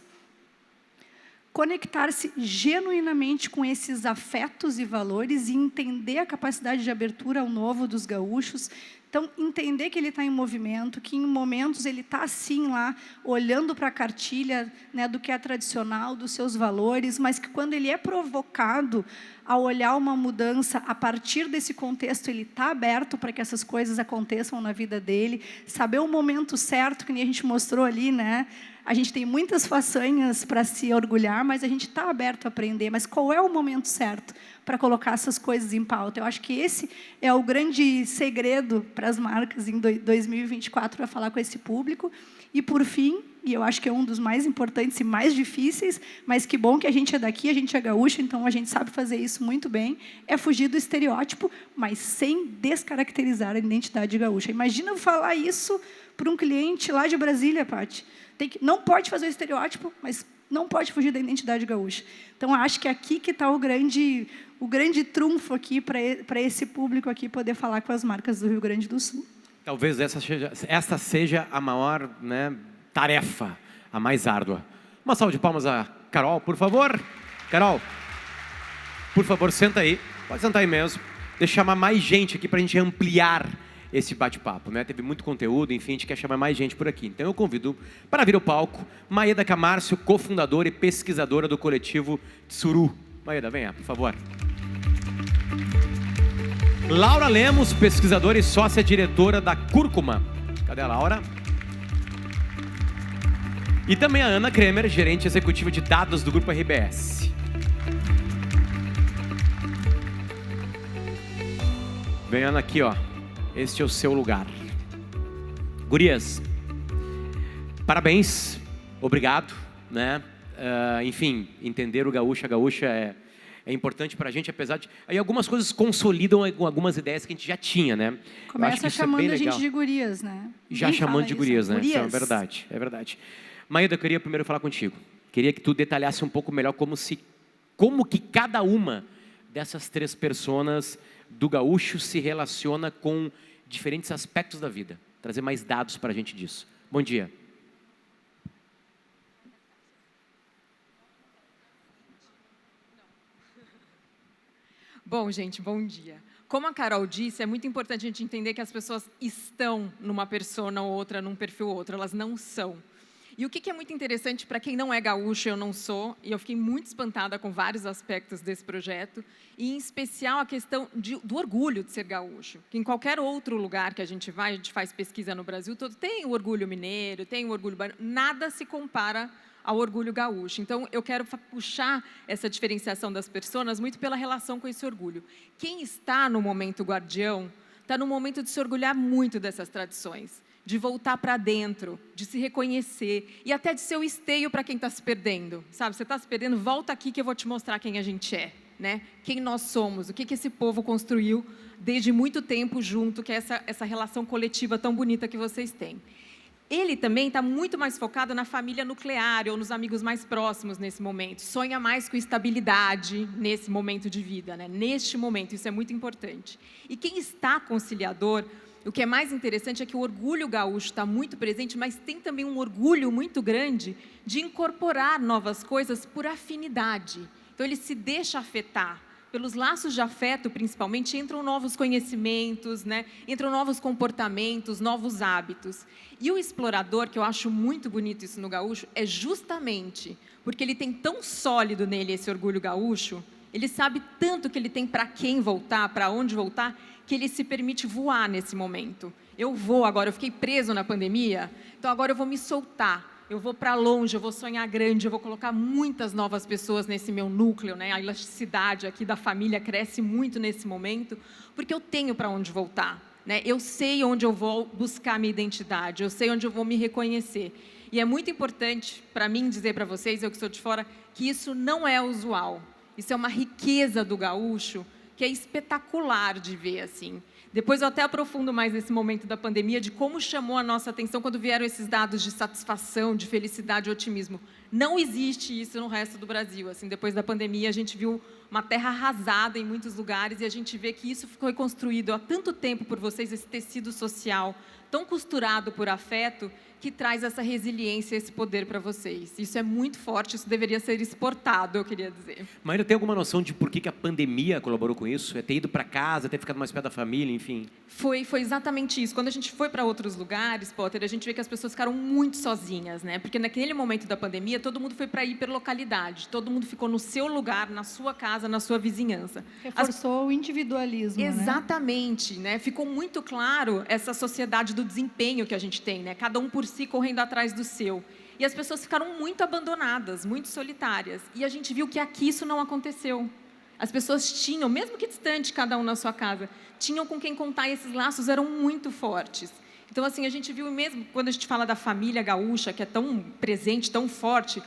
Conectar-se genuinamente com esses afetos e valores e entender a capacidade de abertura ao novo dos gaúchos. Então, entender que ele está em movimento, que em momentos ele está, assim, lá, olhando para a cartilha, né, do que é tradicional, dos seus valores, mas que quando ele é provocado a olhar uma mudança, a partir desse contexto, ele está aberto para que essas coisas aconteçam na vida dele, saber o momento certo, que nem a gente mostrou ali, né? A gente tem muitas façanhas para se orgulhar, mas a gente está aberto a aprender. Mas qual é o momento certo para colocar essas coisas em pauta? Eu acho que esse é o grande segredo para as marcas em 2024, para falar com esse público. E, por fim, e eu acho que é um dos mais importantes e mais difíceis, mas que bom que a gente é daqui, a gente é gaúcho, então a gente sabe fazer isso muito bem, é fugir do estereótipo, mas sem descaracterizar a identidade gaúcha. Imagina eu falar isso para um cliente lá de Brasília, Paty. Não pode fazer o estereótipo, mas não pode fugir da identidade gaúcha. Então, acho que aqui que está o grande trunfo aqui para esse público aqui poder falar com as marcas do Rio Grande do Sul. Talvez essa seja a maior, né, tarefa, a mais árdua. Uma salva de palmas a Carol, por favor. Carol, por favor, senta aí. Pode sentar aí mesmo. Deixa eu chamar mais gente aqui para a gente ampliar esse bate-papo, né? Teve muito conteúdo, enfim, a gente quer chamar mais gente por aqui. Então eu convido para vir ao palco Maeda Camárcio, cofundadora e pesquisadora do coletivo Tsuru. Maeda, venha, por favor. Laura Lemos, pesquisadora e sócia-diretora da Cúrcuma. Cadê a Laura? E também a Ana Kremer, gerente executiva de dados do Grupo RBS. Vem Ana aqui, ó. este é o seu lugar. Gurias, parabéns, obrigado, né? Enfim, entender o gaúcho, a gaúcha é importante pra gente, apesar de... Aí algumas coisas consolidam algumas ideias que a gente já tinha, né? Começa chamando a gente de gurias, né? Já chamando de gurias, né? Isso é verdade, é verdade. Maída, eu queria primeiro falar contigo. Queria que tu detalhasse um pouco melhor como que cada uma dessas 3 personas do gaúcho se relaciona com diferentes aspectos da vida. Trazer mais dados para a gente disso. Bom dia. Bom, gente, bom dia. Como a Carol disse, é muito importante a gente entender que as pessoas estão numa persona ou outra, num perfil ou outro, elas não são. E o que é muito interessante para quem não é gaúcho, eu não sou, e eu fiquei muito espantada com vários aspectos desse projeto, e em especial a questão do orgulho de ser gaúcho. Que em qualquer outro lugar que a gente vai, a gente faz pesquisa no Brasil todo, tem o orgulho mineiro, tem o orgulho baiano, nada se compara ao orgulho gaúcho. Então, eu quero puxar essa diferenciação das pessoas muito pela relação com esse orgulho. Quem está no momento guardião, está no momento de se orgulhar muito dessas tradições, de voltar para dentro, de se reconhecer e até de ser o esteio para quem está se perdendo. Sabe, você está se perdendo, volta aqui que eu vou te mostrar quem a gente é, né? Quem nós somos, o que esse povo construiu desde muito tempo junto, que é essa relação coletiva tão bonita que vocês têm. Ele também está muito mais focado na família nuclear ou nos amigos mais próximos nesse momento. Sonha mais com estabilidade nesse momento de vida, né? Neste momento, isso é muito importante. E quem está conciliador, o que é mais interessante é que o orgulho gaúcho está muito presente, mas tem também um orgulho muito grande de incorporar novas coisas por afinidade. Então, ele se deixa afetar. Pelos laços de afeto, principalmente, entram novos conhecimentos, né? Entram novos comportamentos, novos hábitos. E o explorador, que eu acho muito bonito isso no gaúcho, é justamente porque ele tem tão sólido nele esse orgulho gaúcho, ele sabe tanto que ele tem para quem voltar, para onde voltar, que ele se permite voar nesse momento. Eu vou agora, eu fiquei preso na pandemia, então agora eu vou me soltar. Eu vou para longe, eu vou sonhar grande, eu vou colocar muitas novas pessoas nesse meu núcleo, né? A elasticidade aqui da família cresce muito nesse momento, porque eu tenho para onde voltar, né? Eu sei onde eu vou buscar minha identidade, eu sei onde eu vou me reconhecer. E é muito importante para mim dizer para vocês, eu que sou de fora, que isso não é usual. Isso é uma riqueza do gaúcho que é espetacular de ver, assim. Depois eu até aprofundo mais nesse momento da pandemia de como chamou a nossa atenção quando vieram esses dados de satisfação, de felicidade e otimismo. Não existe isso no resto do Brasil. Assim, depois da pandemia, a gente viu uma terra arrasada em muitos lugares e a gente vê que isso foi construído há tanto tempo por vocês, esse tecido social tão costurado por afeto, que traz essa resiliência, esse poder para vocês. Isso é muito forte, isso deveria ser exportado, eu queria dizer. Maíra, tem alguma noção de por que a pandemia colaborou com isso? É ter ido para casa, ter ficado mais perto da família, enfim? Foi exatamente isso. Quando a gente foi para outros lugares, Potter, a gente vê que as pessoas ficaram muito sozinhas, né? Porque naquele momento da pandemia, todo mundo foi para a hiperlocalidade, todo mundo ficou no seu lugar, na sua casa, na sua vizinhança. Reforçou o individualismo, exatamente, né? Ficou muito claro essa sociedade do desempenho que a gente tem, né? Cada um por si correndo atrás do seu. E as pessoas ficaram muito abandonadas, muito solitárias. E a gente viu que aqui isso não aconteceu. As pessoas tinham, mesmo que distante, cada um na sua casa, tinham com quem contar e esses laços eram muito fortes. Então, assim, a gente viu mesmo, quando a gente fala da família gaúcha, que é tão presente, tão forte,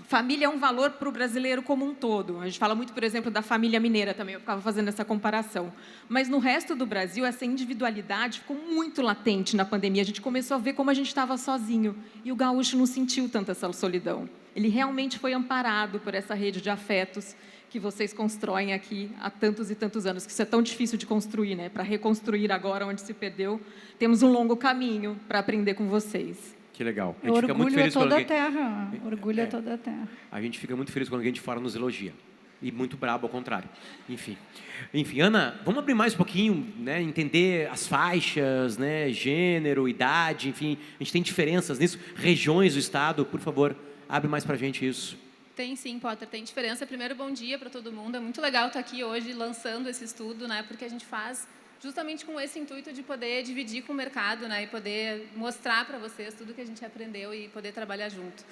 família é um valor para o brasileiro como um todo. A gente fala muito, por exemplo, da família mineira também, eu ficava fazendo essa comparação. Mas no resto do Brasil, essa individualidade ficou muito latente na pandemia. A gente começou a ver como a gente estava sozinho. E o gaúcho não sentiu tanto essa solidão. Ele realmente foi amparado por essa rede de afetos que vocês constroem aqui há tantos e tantos anos, que isso é tão difícil de construir, né? Para reconstruir agora onde se perdeu, temos um longo caminho para aprender com vocês. Que legal. A gente fica muito feliz quando alguém... terra. Orgulho é toda a terra. A gente fica muito feliz quando alguém de fora nos elogia. E muito brabo ao contrário. Enfim, Ana, vamos abrir mais um pouquinho, né? Entender as faixas, né? Gênero, idade, enfim. A gente tem diferenças nisso. Regiões do estado, por favor, abre mais pra gente isso. Tem sim, Potter, tem diferença. Primeiro, bom dia para todo mundo. É muito legal estar aqui hoje lançando esse estudo, né? Porque a gente faz justamente com esse intuito de poder dividir com o mercado, né, e poder mostrar para vocês tudo que a gente aprendeu e poder trabalhar junto.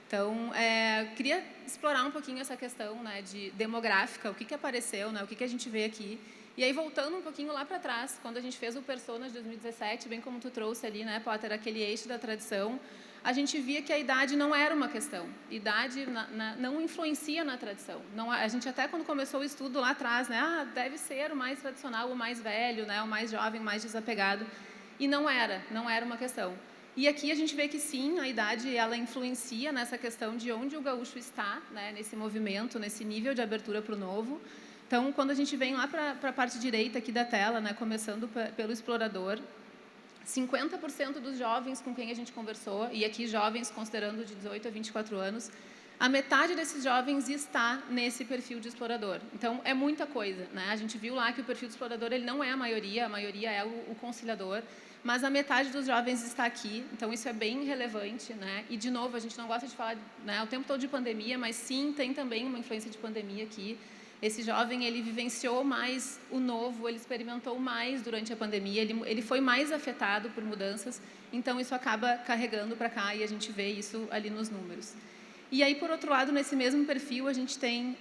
Então, queria explorar um pouquinho essa questão, né, de demográfica, o que apareceu, né, o que a gente vê aqui. E aí, voltando um pouquinho lá para trás, quando a gente fez o Persona de 2017, bem como tu trouxe ali, né, Potter, aquele eixo da tradição, a gente via que a idade não era uma questão. Idade não influencia na tradição. Não, a gente até quando começou o estudo lá atrás, né, deve ser o mais tradicional, o mais velho, né, o mais jovem, o mais desapegado. E não era uma questão. E aqui a gente vê que sim, a idade ela influencia nessa questão de onde o gaúcho está, né, nesse movimento, nesse nível de abertura para o novo. Então, quando a gente vem lá para a parte direita aqui da tela, né, começando pelo explorador, 50% dos jovens com quem a gente conversou, e aqui jovens considerando de 18 a 24 anos, a metade desses jovens está nesse perfil de explorador. Então, é muita coisa, né? A gente viu lá que o perfil de explorador ele não é a maioria é o conciliador, mas a metade dos jovens está aqui, então isso é bem relevante, né? E, de novo, a gente não gosta de falar, né, o tempo todo de pandemia, mas sim, tem também uma influência de pandemia aqui. Esse jovem, ele vivenciou mais o novo, ele experimentou mais durante a pandemia, ele foi mais afetado por mudanças, então isso acaba carregando para cá e a gente vê isso ali nos números. E aí, por outro lado, nesse mesmo perfil, a gente tem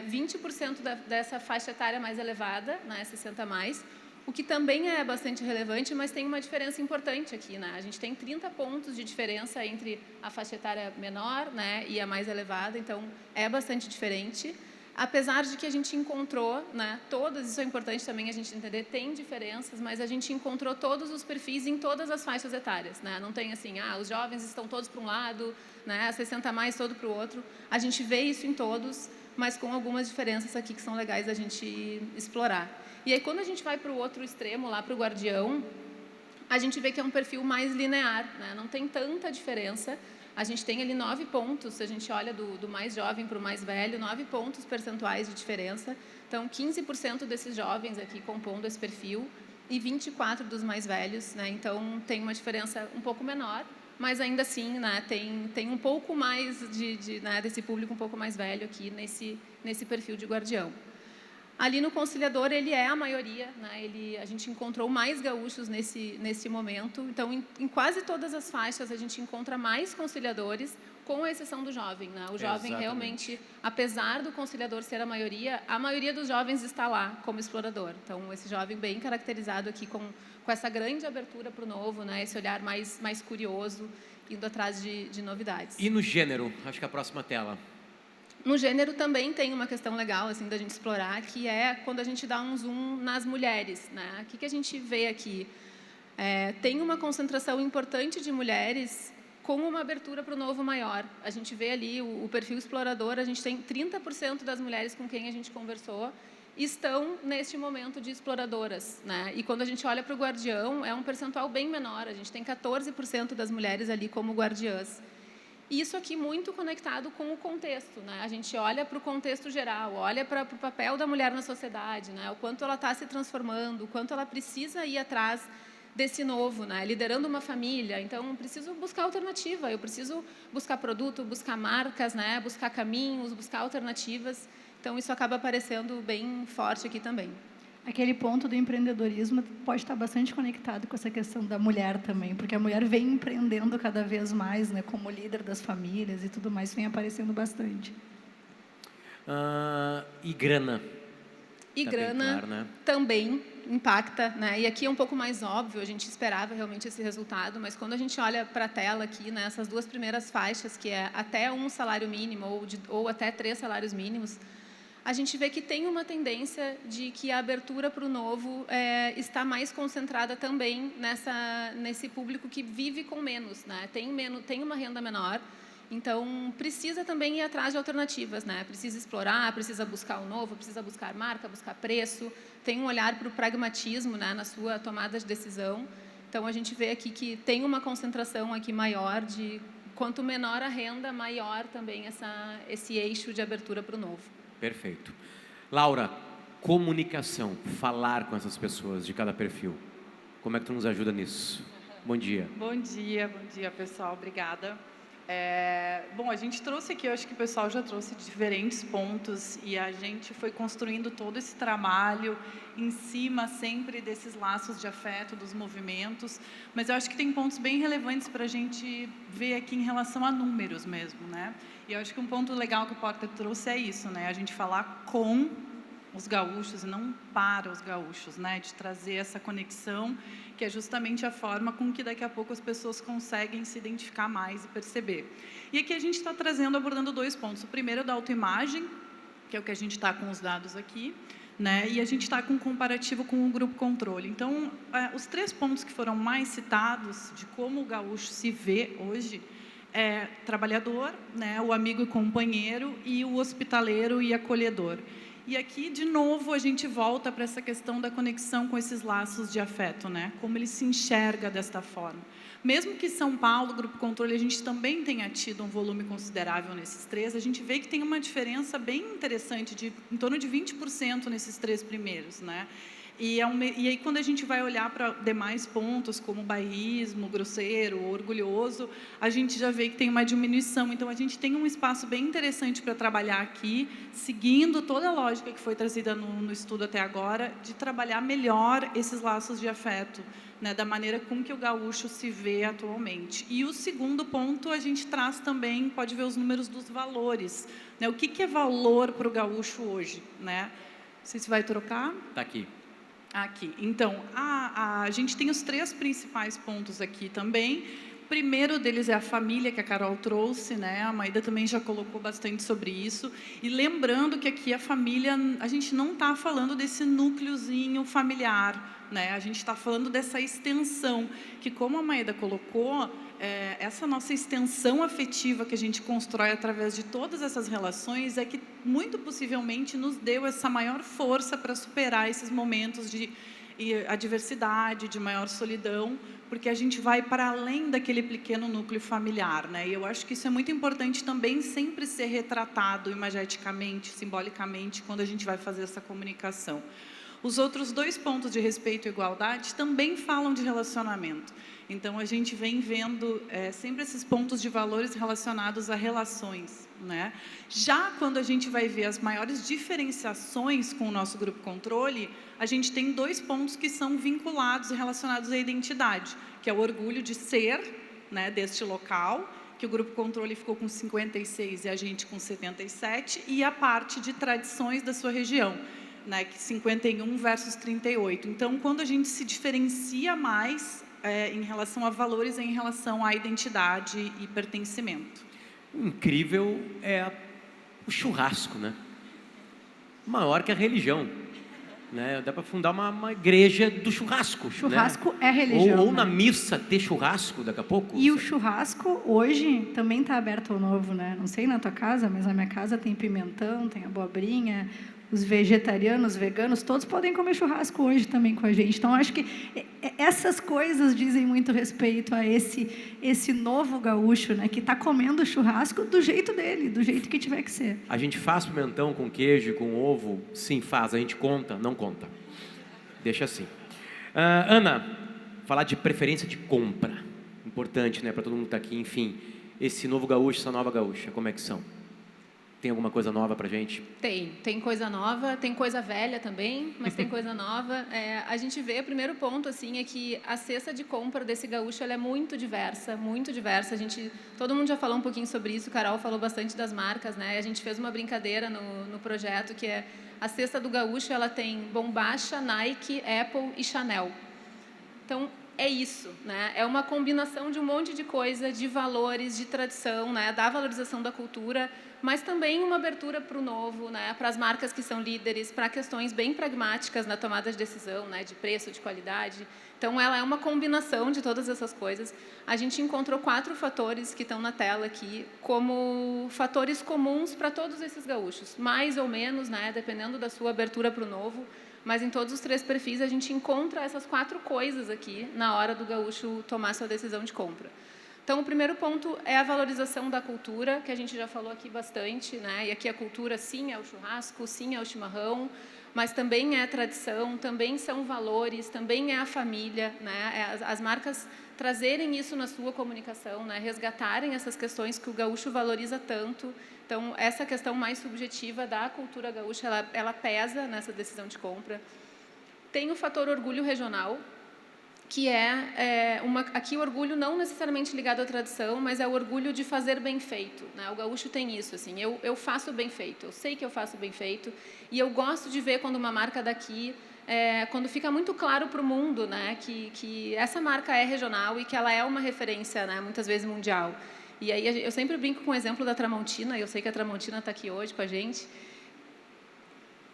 20% dessa faixa etária mais elevada, né, 60+, o que também é bastante relevante, mas tem uma diferença importante aqui, né? A gente tem 30 pontos de diferença entre a faixa etária menor, né, e a mais elevada, então é bastante diferente. Apesar de que a gente encontrou, né, todas, isso é importante também a gente entender, tem diferenças, mas a gente encontrou todos os perfis em todas as faixas etárias, né? Não tem assim, os jovens estão todos para um lado, né, 60+ todo para o outro. A gente vê isso em todos, mas com algumas diferenças aqui que são legais a gente explorar. E aí, quando a gente vai para o outro extremo, lá para o guardião, a gente vê que é um perfil mais linear, né? Não tem tanta diferença. A gente tem ali 9 pontos, se a gente olha do mais jovem para o mais velho, 9 pontos percentuais de diferença. Então, 15% desses jovens aqui compondo esse perfil e 24% dos mais velhos, né? Então, tem uma diferença um pouco menor, mas ainda assim, né, tem um pouco mais né, desse público um pouco mais velho aqui nesse perfil de guardião. Ali no conciliador, ele é a maioria, né? A gente encontrou mais gaúchos nesse momento. Então, em quase todas as faixas, a gente encontra mais conciliadores, com exceção do jovem, né? O jovem realmente, apesar do conciliador ser a maioria dos jovens está lá como explorador. Então, esse jovem bem caracterizado aqui com essa grande abertura para o novo, né? Esse olhar mais curioso, indo atrás de novidades. E no gênero? Acho que a próxima tela. No gênero também tem uma questão legal assim da gente explorar, que é quando a gente dá um zoom nas mulheres, né? O que a gente vê aqui? Tem uma concentração importante de mulheres com uma abertura para o novo maior. A gente vê ali o perfil explorador, a gente tem 30% das mulheres com quem a gente conversou estão neste momento de exploradoras, né? E quando a gente olha para o guardião, é um percentual bem menor, a gente tem 14% das mulheres ali como guardiãs. Isso aqui muito conectado com o contexto, né? A gente olha para o contexto geral, olha para o papel da mulher na sociedade, né? O quanto ela está se transformando, o quanto ela precisa ir atrás desse novo, né? Liderando uma família. Então, eu preciso buscar alternativa, eu preciso buscar produto, buscar marcas, né? Buscar caminhos, buscar alternativas. Então, isso acaba aparecendo bem forte aqui também. Aquele ponto do empreendedorismo pode estar bastante conectado com essa questão da mulher também, porque a mulher vem empreendendo cada vez mais, né, como líder das famílias e tudo mais, vem aparecendo bastante. E grana? E grana claro, né? Também impacta, né? E aqui é um pouco mais óbvio, a gente esperava realmente esse resultado, mas quando a gente olha para a tela aqui, né, essas duas primeiras faixas, que é até 1 salário mínimo ou até 3 salários mínimos, a gente vê que tem uma tendência de que a abertura para o novo está mais concentrada também nesse público que vive com menos, né? Tem uma renda menor, então precisa também ir atrás de alternativas, né? Precisa explorar, precisa buscar o novo, precisa buscar marca, buscar preço, tem um olhar para o pragmatismo, né, na sua tomada de decisão. Então a gente vê aqui que tem uma concentração aqui maior de quanto menor a renda, maior também esse eixo de abertura para o novo. Perfeito. Laura, comunicação, falar com essas pessoas de cada perfil. Como é que tu nos ajuda nisso? Bom dia. Bom dia, pessoal. Obrigada. Bom, a gente trouxe aqui, eu acho que o pessoal já trouxe diferentes pontos e a gente foi construindo todo esse trabalho em cima sempre desses laços de afeto, dos movimentos, mas eu acho que tem pontos bem relevantes para a gente ver aqui em relação a números mesmo, né? E eu acho que um ponto legal que o Potter trouxe é isso, né? A gente falar com os gaúchos e não para os gaúchos, né? De trazer essa conexão, que é justamente a forma com que daqui a pouco as pessoas conseguem se identificar mais e perceber. E aqui a gente está trazendo, abordando 2 pontos. O primeiro é da autoimagem, que é o que a gente está com os dados aqui, né? E a gente está com um comparativo com o grupo controle. Então, os 3 pontos que foram mais citados de como o gaúcho se vê hoje é trabalhador, né? O amigo e companheiro, e o hospitaleiro e acolhedor. E aqui, de novo, a gente volta para essa questão da conexão com esses laços de afeto, né? Como ele se enxerga desta forma. Mesmo que São Paulo, Grupo Controle, a gente também tenha tido um volume considerável nesses 3, a gente vê que tem uma diferença bem interessante, de em torno de 20% nesses 3 primeiros, né? E aí, quando a gente vai olhar para demais pontos, como bairrismo, grosseiro, orgulhoso, a gente já vê que tem uma diminuição. Então, a gente tem um espaço bem interessante para trabalhar aqui, seguindo toda a lógica que foi trazida no estudo até agora, de trabalhar melhor esses laços de afeto, né, da maneira com que o gaúcho se vê atualmente. E o segundo ponto, a gente traz também, pode ver os números dos valores, né? O que é valor para o gaúcho hoje, né? Não sei se vai trocar. Está aqui. Aqui. Então, a gente tem os 3 principais pontos aqui também. O primeiro deles é a família, que a Carol trouxe, né? A Maída também já colocou bastante sobre isso. E lembrando que aqui a família, a gente não está falando desse núcleozinho familiar, né? A gente está falando dessa extensão, que como a Maída colocou, essa nossa extensão afetiva que a gente constrói através de todas essas relações é que, muito possivelmente, nos deu essa maior força para superar esses momentos de adversidade, de maior solidão, porque a gente vai para além daquele pequeno núcleo familiar, né? E eu acho que isso é muito importante também sempre ser retratado imageticamente, simbolicamente, quando a gente vai fazer essa comunicação. Os outros 2 pontos de respeito e igualdade também falam de relacionamento. Então, a gente vem vendo sempre esses pontos de valores relacionados a relações, né? Já quando a gente vai ver as maiores diferenciações com o nosso grupo controle, a gente tem 2 pontos que são vinculados e relacionados à identidade, que é o orgulho de ser, né, deste local, que o grupo controle ficou com 56 e a gente com 77, e a parte de tradições da sua região, né, 51 versus 38. Então, quando a gente se diferencia mais em relação a valores, em relação à identidade e pertencimento. O incrível é o churrasco, né? Maior que a religião, né? Dá para fundar uma igreja do churrasco. Churrasco, né? É religião. Ou na missa ter churrasco daqui a pouco. E o churrasco hoje também está aberto ao novo, né? Não sei na tua casa, mas na minha casa tem pimentão, tem abobrinha. Os vegetarianos, veganos, todos podem comer churrasco hoje também com a gente. Então, acho que essas coisas dizem muito respeito a esse novo gaúcho, né, que está comendo churrasco do jeito dele, do jeito que tiver que ser. A gente faz pimentão com queijo, com ovo? Sim, faz. A gente conta? Não conta. Deixa assim. Ana, falar de preferência de compra. Importante, né, para todo mundo que está aqui. Enfim, esse novo gaúcho, essa nova gaúcha, como é que são? Tem alguma coisa nova para a gente? Tem coisa nova, tem coisa velha também, mas tem coisa nova. A gente vê, o primeiro ponto assim, é que a cesta de compra desse gaúcho ela é muito diversa, muito diversa. Todo mundo já falou um pouquinho sobre isso, Carol falou bastante das marcas, né? A gente fez uma brincadeira no projeto, que é a cesta do gaúcho, ela tem Bombacha, Nike, Apple e Chanel. Então, é isso, né? É uma combinação de um monte de coisa, de valores, de tradição, né? Da valorização da cultura, mas também uma abertura para o novo, né? Para as marcas que são líderes, para questões bem pragmáticas na tomada de decisão, né? De preço, de qualidade. Então, ela é uma combinação de todas essas coisas. A gente encontrou 4 fatores que estão na tela aqui como fatores comuns para todos esses gaúchos, mais ou menos, né? Dependendo da sua abertura para o novo. Mas em todos os 3 perfis a gente encontra essas 4 coisas aqui na hora do gaúcho tomar sua decisão de compra. Então, o primeiro ponto é a valorização da cultura, que a gente já falou aqui bastante, né? E aqui a cultura, sim, é o churrasco, sim, é o chimarrão, mas também é a tradição, também são valores, também é a família, né? As marcas trazerem isso na sua comunicação, né? Resgatarem essas questões que o gaúcho valoriza tanto. Então, essa questão mais subjetiva da cultura gaúcha, ela pesa nessa decisão de compra. Tem o fator orgulho regional, que aqui o orgulho não necessariamente ligado à tradição, mas é o orgulho de fazer bem feito, né? O gaúcho tem isso, assim, eu faço bem feito, eu sei que eu faço bem feito, e eu gosto de ver quando uma marca daqui, quando fica muito claro para o mundo, né, que essa marca é regional e que ela é uma referência, né, muitas vezes mundial. E aí eu sempre brinco com o exemplo da Tramontina, e eu sei que a Tramontina está aqui hoje com a gente,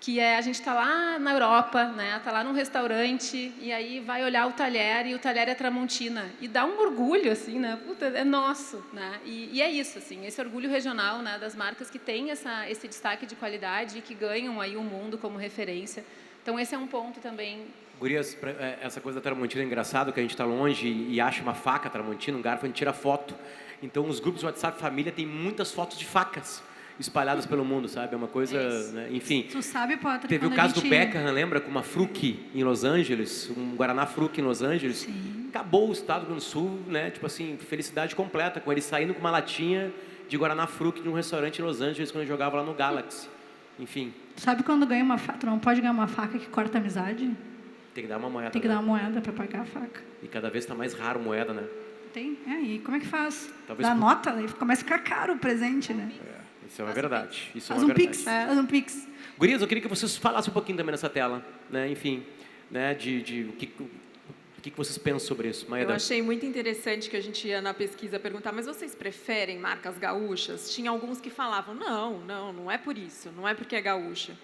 que a gente está lá na Europa, né? Está lá num restaurante e aí vai olhar o talher e o talher é Tramontina e dá um orgulho assim, né? Puta, é nosso, né? E é isso, assim, esse orgulho regional, né? Das marcas que têm esse destaque de qualidade e que ganham aí o mundo como referência. Então esse é um ponto também. Gurias, essa coisa da Tramontina é engraçado, que a gente está longe e acha uma faca Tramontina, um garfo, a gente tira foto. Então os grupos de WhatsApp família tem muitas fotos de facas espalhadas pelo mundo, sabe? É uma coisa, né? Enfim. Tu sabe, Potter, teve o caso do Beckham, lembra? Com uma Fruc em Los Angeles, um Guaraná Fruc em Los Angeles. Sim. Acabou o estado do Rio Grande do Sul, né? Tipo assim, felicidade completa, com ele saindo com uma latinha de Guaraná Fruc de um restaurante em Los Angeles, quando ele jogava lá no Galaxy. Enfim. Sabe quando ganha uma faca? Tu não pode ganhar uma faca que corta a amizade? Tem que dar uma moeda. Tem que dar uma moeda para pagar a faca. E cada vez está mais raro moeda, né? Tem. E como é que faz? Talvez dá nota, aí começa a ficar caro o presente, né? Isso é uma verdade. Isso faz é uma verdade. Pix, faz um Pix. Gurias, eu queria que vocês falassem um pouquinho também nessa tela, né? Enfim, né? O que vocês pensam sobre isso, Maeda? Eu achei muito interessante que a gente ia na pesquisa perguntar, mas vocês preferem marcas gaúchas? Tinha alguns que falavam, não é por isso, não é porque é gaúcha.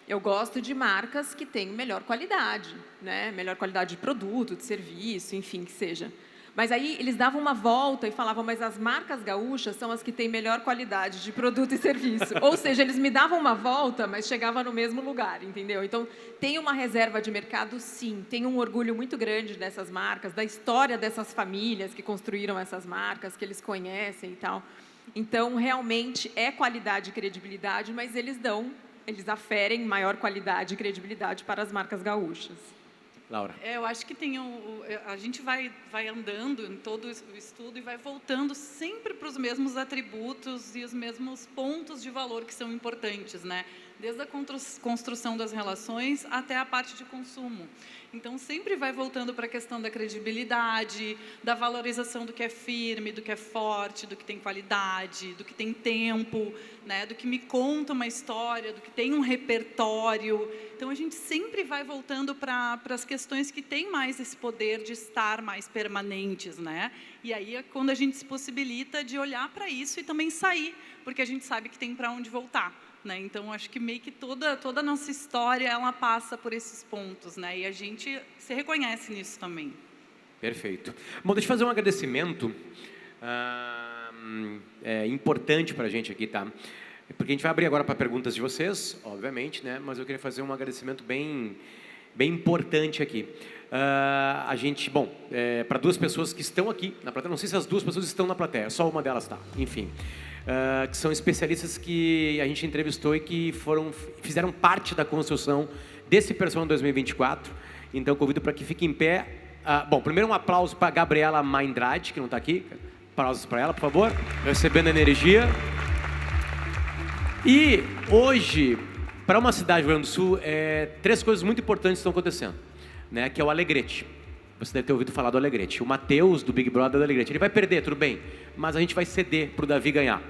Eu gosto de marcas que têm melhor qualidade, né? Melhor qualidade de produto, de serviço, enfim, que seja. Mas aí eles davam uma volta e falavam, mas as marcas gaúchas são as que têm melhor qualidade de produto e serviço. Ou seja, eles me davam uma volta, mas chegava no mesmo lugar, entendeu? Então, tem uma reserva de mercado, sim. Tem um orgulho muito grande dessas marcas, da história dessas famílias que construíram essas marcas, que eles conhecem e tal. Então, realmente, é qualidade e credibilidade, mas eles aferem maior qualidade e credibilidade para as marcas gaúchas. Laura. Eu acho que a gente vai andando em todo o estudo e vai voltando sempre para os mesmos atributos e os mesmos pontos de valor que são importantes, né? Desde a construção das relações até a parte de consumo. Então, sempre vai voltando para a questão da credibilidade, da valorização do que é firme, do que é forte, do que tem qualidade, do que tem tempo, né? Do que me conta uma história, do que tem um repertório. Então, a gente sempre vai voltando para as questões que têm mais esse poder de estar mais permanentes, né? E aí é quando a gente se possibilita de olhar para isso e também sair, porque a gente sabe que tem para onde voltar. Né? Então, acho que meio que toda a nossa história, ela passa por esses pontos, né? E a gente se reconhece nisso também. Perfeito. Bom, deixa eu fazer um agradecimento importante para a gente aqui, tá? Porque a gente vai abrir agora para perguntas de vocês, obviamente, né? Mas eu queria fazer um agradecimento bem importante aqui. Para duas pessoas que estão aqui na plateia, não sei se as duas pessoas estão na plateia, só uma delas está, enfim. Que são especialistas que a gente entrevistou e que fizeram parte da construção desse Persona 2024. Então, convido para que fique em pé. Primeiro um aplauso para a Gabriela Maindrade, que não está aqui. Aplausos para ela, por favor. Recebendo energia. E hoje, para uma cidade do Rio Grande do Sul, 3 coisas muito importantes estão acontecendo, né? Que é o Alegrete. Você deve ter ouvido falar do Alegrete. O Matheus, do Big Brother, do Alegrete. Ele vai perder, tudo bem, mas a gente vai ceder para o Davi ganhar.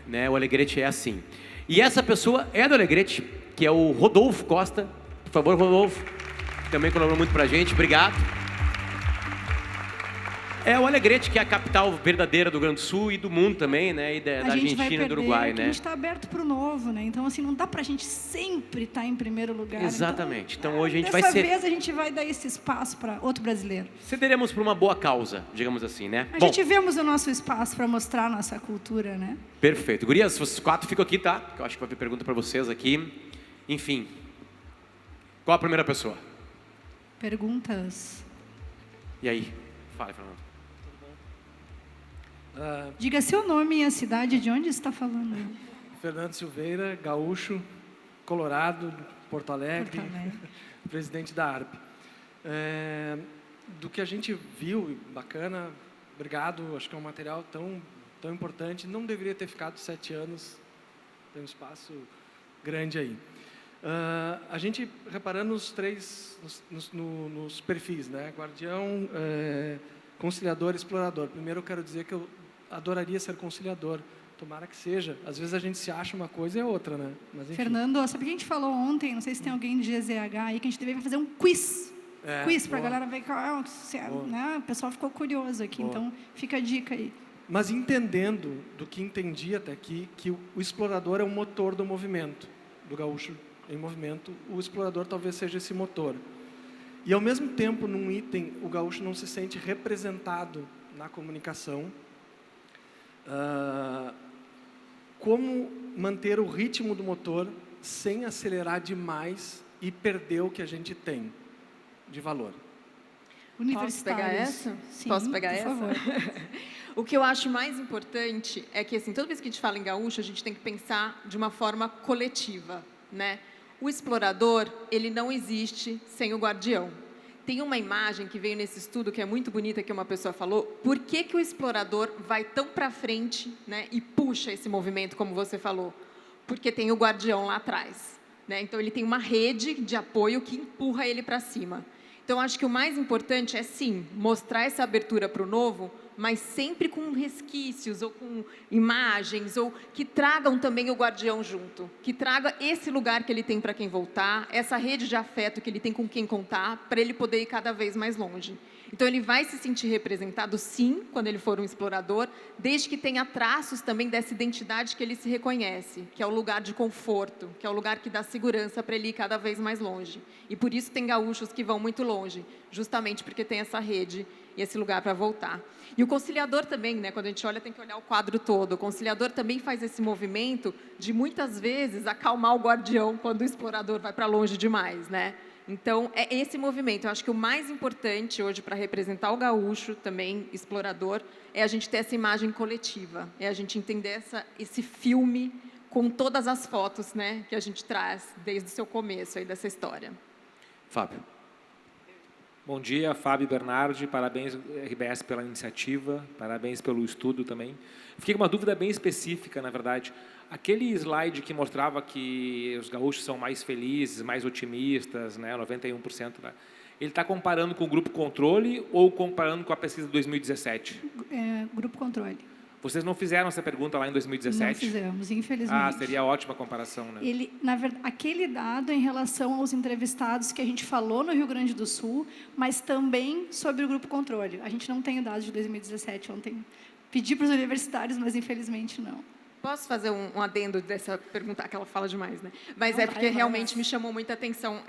Né? O Alegrete é assim. E essa pessoa é do Alegrete, que é o Rodolfo Costa. Por favor, Rodolfo, que também colaborou muito para a gente. Obrigado. É o Alegrete, que é a capital verdadeira do Rio Grande do Sul e do mundo também, né? E da Argentina e do Uruguai, né? A gente está aberto para o novo, né? Então, assim, não dá para a gente sempre estar em primeiro lugar. Exatamente. Então hoje a gente vai Dessa vez a gente vai dar esse espaço para outro brasileiro. Cederemos para uma boa causa, digamos assim, né? A gente vemos o nosso espaço para mostrar a nossa cultura, né? Perfeito. Gurias, vocês 4 ficam aqui, tá? Eu acho que vai ter pergunta para vocês aqui. Enfim. Qual a primeira pessoa? Perguntas. E aí? Fala, Fernando. Diga seu nome e a cidade de onde você está falando. Fernando Silveira, gaúcho, Colorado, Porto Alegre. Presidente da ARP. Do que a gente viu, bacana, obrigado, acho que é um material tão importante, não deveria ter ficado 7 anos, tem um espaço grande aí. A gente, reparando nos três, nos perfis, né? Guardião, conciliador, explorador. Primeiro eu quero dizer que eu adoraria ser conciliador. Tomara que seja. Às vezes a gente se acha uma coisa e é outra, né? Mas, enfim. Fernando, sabe o que a gente falou ontem? Não sei se tem alguém de GZH aí, que a gente deveria fazer um quiz. Quiz para a galera ver qual é o... Né? O pessoal ficou curioso aqui, então fica a dica aí. Mas entendendo, do que entendi até aqui, que o explorador é o motor do movimento, do gaúcho em movimento, o explorador talvez seja esse motor. E, ao mesmo tempo, num item, o gaúcho não se sente representado na comunicação. Como manter o ritmo do motor sem acelerar demais e perder o que a gente tem de valor? Posso pegar essa? Sim, Posso pegar por essa? favor. O que eu acho mais importante é que, assim, toda vez que a gente fala em gaúcho, a gente tem que pensar de uma forma coletiva, né? O explorador, ele não existe sem o guardião. Tem uma imagem que veio nesse estudo que é muito bonita, que uma pessoa falou, por que que o explorador vai tão para frente, né, e puxa esse movimento, como você falou? Porque tem o guardião lá atrás, né? Então, ele tem uma rede de apoio que empurra ele para cima. Então, acho que o mais importante é, sim, mostrar essa abertura para o novo, mas sempre com resquícios ou com imagens, ou que tragam também o guardião junto, que traga esse lugar que ele tem para quem voltar, essa rede de afeto que ele tem com quem contar, para ele poder ir cada vez mais longe. Então, ele vai se sentir representado, sim, quando ele for um explorador, desde que tenha traços também dessa identidade que ele se reconhece, que é o lugar de conforto, que é o lugar que dá segurança para ele ir cada vez mais longe. E por isso tem gaúchos que vão muito longe, justamente porque tem essa rede e esse lugar para voltar. E o conciliador também, né, quando a gente olha, tem que olhar o quadro todo. O conciliador também faz esse movimento de, muitas vezes, acalmar o guardião quando o explorador vai para longe demais, né? Então, é esse movimento. Eu acho que o mais importante hoje para representar o gaúcho, também explorador, é a gente ter essa imagem coletiva, é a gente entender esse filme com todas as fotos, né, que a gente traz desde o seu começo aí dessa história. Fábio. Bom dia, Fábio Bernardi, parabéns RBS pela iniciativa, parabéns pelo estudo também. Fiquei com uma dúvida bem específica, na verdade. Aquele slide que mostrava que os gaúchos são mais felizes, mais otimistas, né, 91%, né? Ele está comparando com o Grupo Controle ou comparando com a pesquisa de 2017? Grupo Controle. Vocês não fizeram essa pergunta lá em 2017? Não fizemos, infelizmente. Ah, seria ótima comparação, né? Na verdade, aquele dado em relação aos entrevistados que a gente falou no Rio Grande do Sul, mas também sobre o Grupo Controle. A gente não tem dados de 2017 ontem. Pedi para os universitários, mas infelizmente não. Posso fazer um adendo dessa pergunta, que ela fala demais, né? Mas não, porque realmente me chamou muita atenção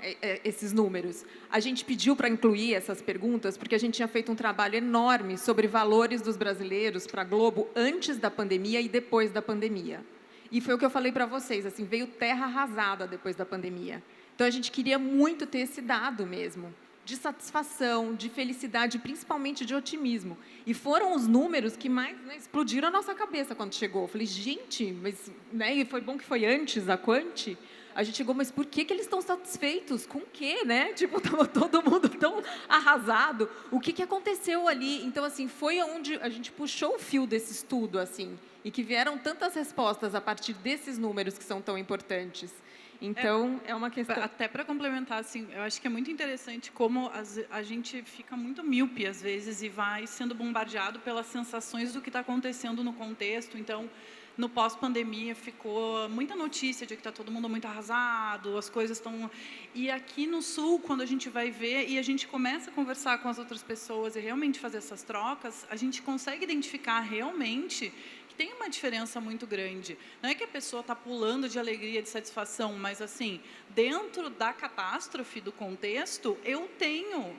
esses números. A gente pediu para incluir essas perguntas porque a gente tinha feito um trabalho enorme sobre valores dos brasileiros para a Globo antes da pandemia e depois da pandemia. E foi o que eu falei para vocês, assim, veio terra arrasada depois da pandemia. Então, a gente queria muito ter esse dado mesmo, de satisfação, de felicidade, principalmente de otimismo. E foram os números que mais, né, explodiram a nossa cabeça quando chegou. Eu falei, gente, mas, né, e foi bom que foi antes da Quanti. A gente chegou, mas por que eles estão satisfeitos? Com o quê, né? Tipo, estava todo mundo tão arrasado. O que aconteceu ali? Então, assim, foi onde a gente puxou o fio desse estudo, assim, e que vieram tantas respostas a partir desses números que são tão importantes. Então, é uma questão... Até para complementar, assim, eu acho que é muito interessante como a gente fica muito míope, às vezes, e vai sendo bombardeado pelas sensações do que está acontecendo no contexto. Então, no pós-pandemia, ficou muita notícia de que está todo mundo muito arrasado, as coisas estão... E aqui no Sul, quando a gente vai ver e a gente começa a conversar com as outras pessoas e realmente fazer essas trocas, a gente consegue identificar realmente... tem uma diferença muito grande. Não é que a pessoa está pulando de alegria, de satisfação, mas, assim, dentro da catástrofe, do contexto, eu tenho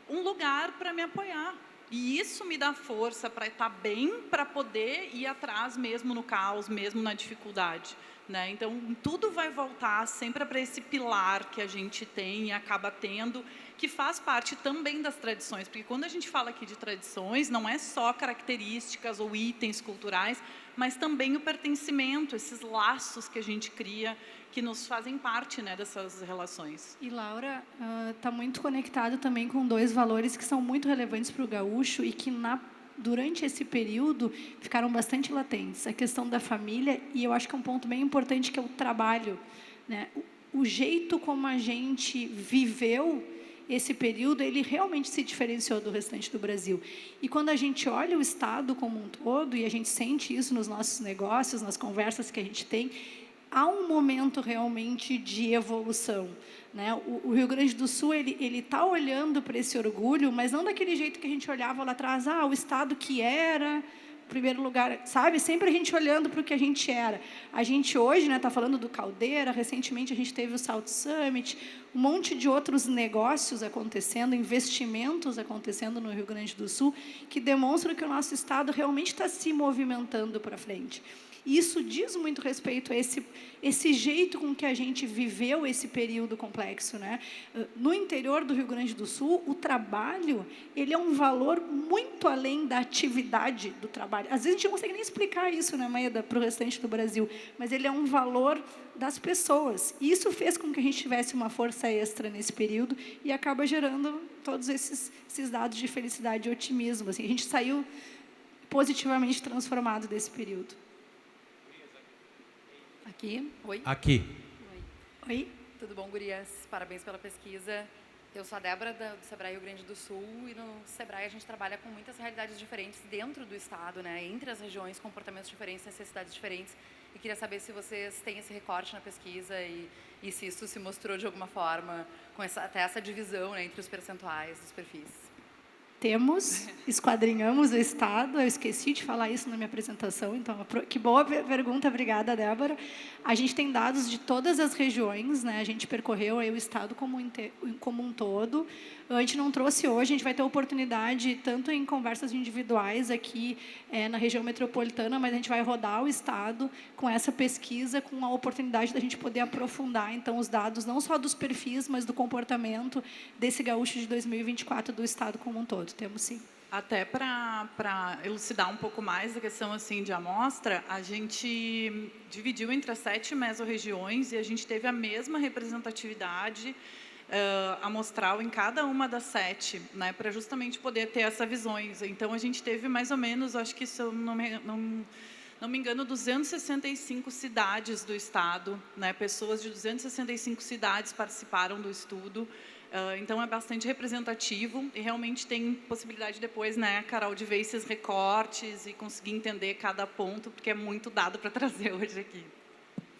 um lugar para me apoiar. E isso me dá força para estar bem, para poder ir atrás mesmo no caos, mesmo na dificuldade, né? Então, tudo vai voltar sempre para esse pilar que a gente tem e acaba tendo, que faz parte também das tradições, porque quando a gente fala aqui de tradições, não é só características ou itens culturais, mas também o pertencimento, esses laços que a gente cria, que nos fazem parte, né, dessas relações. E, Laura, está muito conectado também com dois valores que são muito relevantes para o gaúcho e que, durante esse período, ficaram bastante latentes. A questão da família, e eu acho que é um ponto bem importante, que é o trabalho, né? o jeito como a gente viveu esse período, ele realmente se diferenciou do restante do Brasil. E quando a gente olha o Estado como um todo, e a gente sente isso nos nossos negócios, nas conversas que a gente tem, há um momento realmente de evolução, né? O Rio Grande do Sul, ele está olhando para esse orgulho, mas não daquele jeito que a gente olhava lá atrás, o Estado que era primeiro lugar, sabe? Sempre a gente olhando para o que a gente era. A gente hoje, né, está falando do Caldeira, recentemente a gente teve o South Summit, um monte de outros negócios acontecendo, investimentos acontecendo no Rio Grande do Sul, que demonstram que o nosso Estado realmente está se movimentando para frente. E isso diz muito respeito a esse jeito com que a gente viveu esse período complexo, né? No interior do Rio Grande do Sul, o trabalho, ele é um valor muito além da atividade do trabalho. Às vezes a gente não consegue nem explicar isso, né, Maeda, para o restante do Brasil, mas ele é um valor das pessoas. E isso fez com que a gente tivesse uma força extra nesse período e acaba gerando todos esses dados de felicidade e otimismo. Assim, a gente saiu positivamente transformado desse período. Aqui, oi. Aqui. Oi. Tudo bom, gurias? Parabéns pela pesquisa. Eu sou a Débora, do Sebrae Rio Grande do Sul, e no Sebrae a gente trabalha com muitas realidades diferentes dentro do Estado, né? Entre as regiões, comportamentos diferentes, necessidades diferentes. E queria saber se vocês têm esse recorte na pesquisa e se isso se mostrou de alguma forma, com até essa divisão, né, entre os percentuais dos perfis. Temos, esquadrinhamos o Estado, eu esqueci de falar isso na minha apresentação, então, que boa pergunta, obrigada, Débora. A gente tem dados de todas as regiões, né? A gente percorreu aí o Estado como um todo. A gente não trouxe hoje, a gente vai ter oportunidade, tanto em conversas individuais aqui na região metropolitana, mas a gente vai rodar o Estado com essa pesquisa, com a oportunidade da gente poder aprofundar, então, os dados, não só dos perfis, mas do comportamento desse gaúcho de 2024 do Estado como um todo. Temos sim. Até para elucidar um pouco mais a questão assim de amostra, a gente dividiu entre as 7 mesorregiões e a gente teve a mesma representatividade amostral em cada uma das 7, né, para justamente poder ter essas visões. Então, a gente teve mais ou menos, acho que se eu não me engano, 265 cidades do Estado, né, pessoas de 265 cidades participaram do estudo. Então, é bastante representativo e realmente tem possibilidade depois, né, Carol, de ver esses recortes e conseguir entender cada ponto, porque é muito dado para trazer hoje aqui.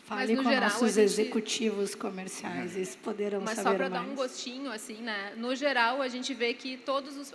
Fale com nossos executivos comerciais, eles poderão saber mais. Mas só para dar um gostinho, assim, né? No geral, a gente vê que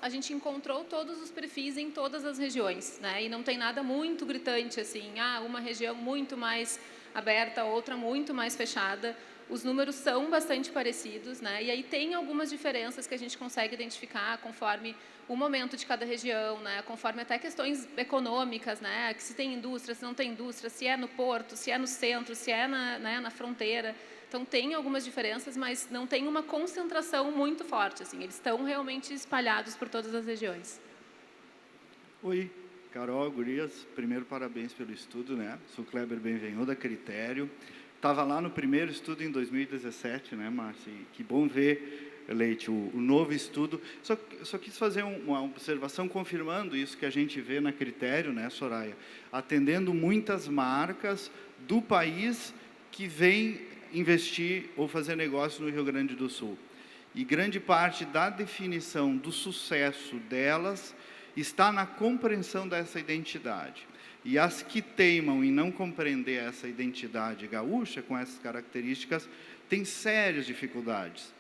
a gente encontrou todos os perfis em todas as regiões, né? E não tem nada muito gritante, assim, uma região muito mais aberta, outra muito mais fechada. Os números são bastante parecidos, né? E aí tem algumas diferenças que a gente consegue identificar conforme o momento de cada região, né? Conforme até questões econômicas, né? Que se tem indústria, se não tem indústria, se é no porto, se é no centro, se é na fronteira. Então, tem algumas diferenças, mas não tem uma concentração muito forte, assim. Eles estão realmente espalhados por todas as regiões. Oi, Carol, gurias. Primeiro, parabéns pelo estudo, né? Sou Kleber Benvenho, da Critério. Estava lá no primeiro estudo em 2017, né, Márcia? Que bom ver, Leite, o novo estudo. Só quis fazer uma observação confirmando isso que a gente vê na Critério, né, Soraya? Atendendo muitas marcas do país que vêm investir ou fazer negócio no Rio Grande do Sul. E grande parte da definição do sucesso delas está na compreensão dessa identidade. E as que teimam em não compreender essa identidade gaúcha, com essas características, têm sérias dificuldades.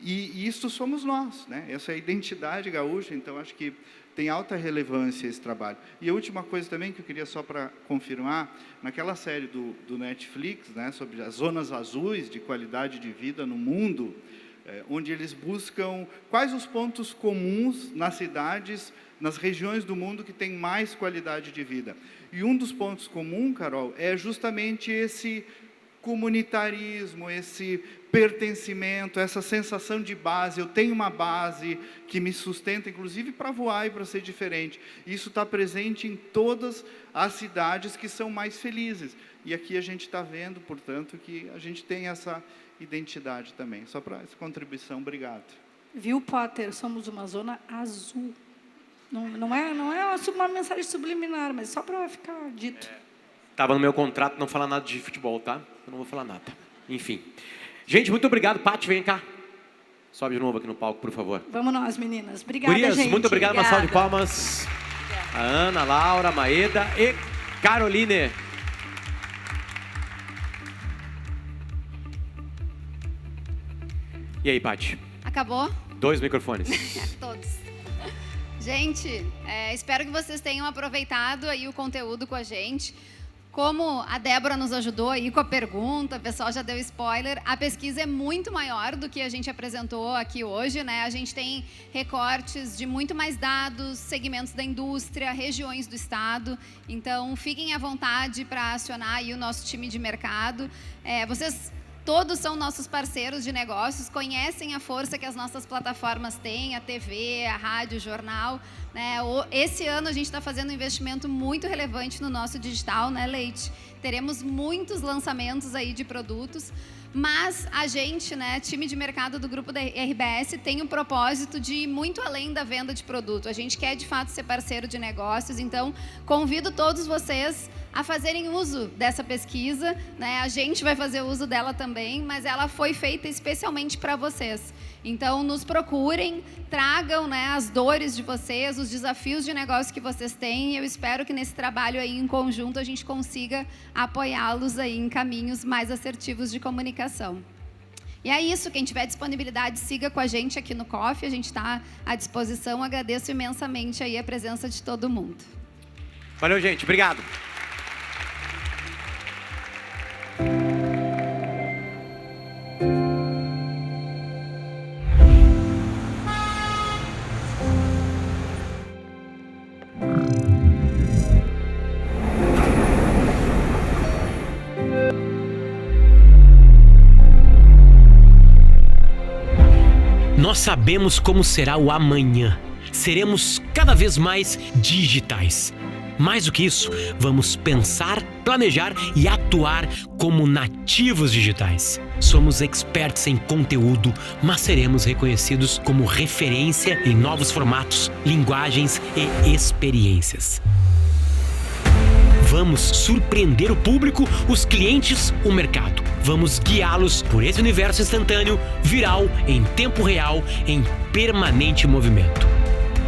E isso somos nós, né? Essa é a identidade gaúcha, então acho que tem alta relevância esse trabalho. E a última coisa também que eu queria só para confirmar, naquela série do Netflix, né, sobre as zonas azuis de qualidade de vida no mundo, onde eles buscam quais os pontos comuns nas cidades, nas regiões do mundo que têm mais qualidade de vida. E um dos pontos comuns, Carol, é justamente esse comunitarismo, esse pertencimento, essa sensação de base. Eu tenho uma base que me sustenta, inclusive para voar e para ser diferente. Isso está presente em todas as cidades que são mais felizes. E aqui a gente está vendo, portanto, que a gente tem essa identidade também. Só para essa contribuição, obrigado. Viu, Potter? Somos uma zona azul. Não é uma mensagem subliminar, mas só para ficar dito. Estava no meu contrato não falar nada de futebol, tá? Eu não vou falar nada. Enfim. Gente, muito obrigado. Paty, vem cá. Sobe de novo aqui no palco, por favor. Vamos nós, meninas. Obrigada, Gurias, gente. muito obrigado. Uma salva de palmas. A Ana, a Laura, a Maeda e Caroline. E aí, Paty? Acabou? 2 microfones. Todos. Gente, espero que vocês tenham aproveitado aí o conteúdo com a gente. Como a Débora nos ajudou aí com a pergunta, o pessoal já deu spoiler, a pesquisa é muito maior do que a gente apresentou aqui hoje, né? A gente tem recortes de muito mais dados, segmentos da indústria, regiões do estado. Então, fiquem à vontade para acionar aí o nosso time de mercado. Vocês todos são nossos parceiros de negócios, conhecem a força que as nossas plataformas têm, a TV, a rádio, o jornal. Né? Esse ano a gente está fazendo um investimento muito relevante no nosso digital, né, Leite? Teremos muitos lançamentos aí de produtos, mas a gente, né, time de mercado do grupo da RBS, tem o propósito de ir muito além da venda de produto. A gente quer, de fato, ser parceiro de negócios, então convido todos vocês a fazerem uso dessa pesquisa, né? A gente vai fazer uso dela também, mas ela foi feita especialmente para vocês. Então, nos procurem, tragam, né, as dores de vocês, os desafios de negócio que vocês têm, e eu espero que nesse trabalho aí em conjunto a gente consiga apoiá-los aí em caminhos mais assertivos de comunicação. E é isso, quem tiver disponibilidade, siga com a gente aqui no Coffee, a gente está à disposição, agradeço imensamente aí a presença de todo mundo. Valeu, gente, obrigado. Nós sabemos como será o amanhã. Seremos cada vez mais digitais. Mais do que isso, vamos pensar, planejar e atuar como nativos digitais. Somos experts em conteúdo, mas seremos reconhecidos como referência em novos formatos, linguagens e experiências. Vamos surpreender o público, os clientes, o mercado. Vamos guiá-los por esse universo instantâneo, viral, em tempo real, em permanente movimento.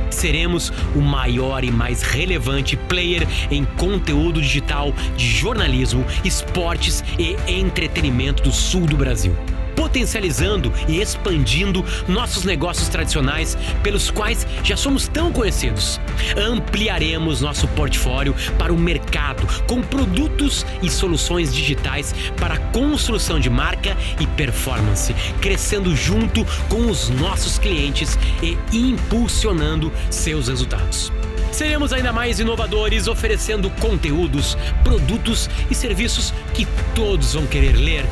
Seremos o maior e mais relevante player em conteúdo digital de jornalismo, esportes e entretenimento do sul do Brasil. Potencializando e expandindo nossos negócios tradicionais pelos quais já somos tão conhecidos. Ampliaremos nosso portfólio para o mercado com produtos e soluções digitais para a construção de marca e performance, crescendo junto com os nossos clientes e impulsionando seus resultados. Seremos ainda mais inovadores, oferecendo conteúdos, produtos e serviços que todos vão querer ler,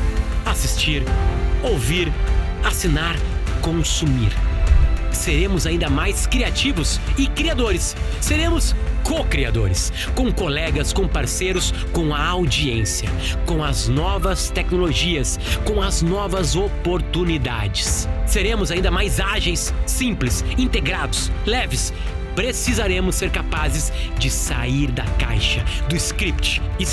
assistir, ouvir, assinar, consumir. Seremos ainda mais criativos e criadores. Seremos co-criadores, com colegas, com parceiros, com a audiência, com as novas tecnologias, com as novas oportunidades. Seremos ainda mais ágeis, simples, integrados, leves. Precisaremos ser capazes de sair da caixa, do script. E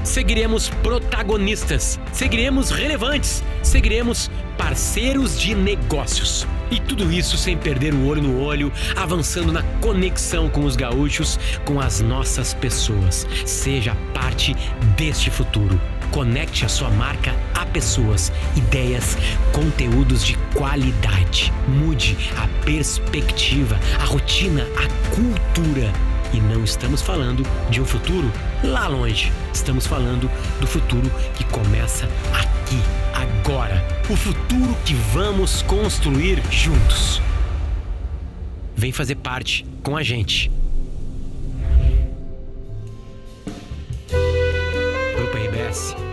seguiremos protagonistas, seguiremos relevantes, seguiremos parceiros de negócios. E tudo isso sem perder o olho no olho, avançando na conexão com os gaúchos, com as nossas pessoas. Seja parte deste futuro. Conecte a sua marca a pessoas, ideias, conteúdos de qualidade. Mude a perspectiva, a rotina, a cultura. E não estamos falando de um futuro lá longe. Estamos falando do futuro que começa aqui, agora. O futuro que vamos construir juntos. Vem fazer parte com a gente. Grupo RBS.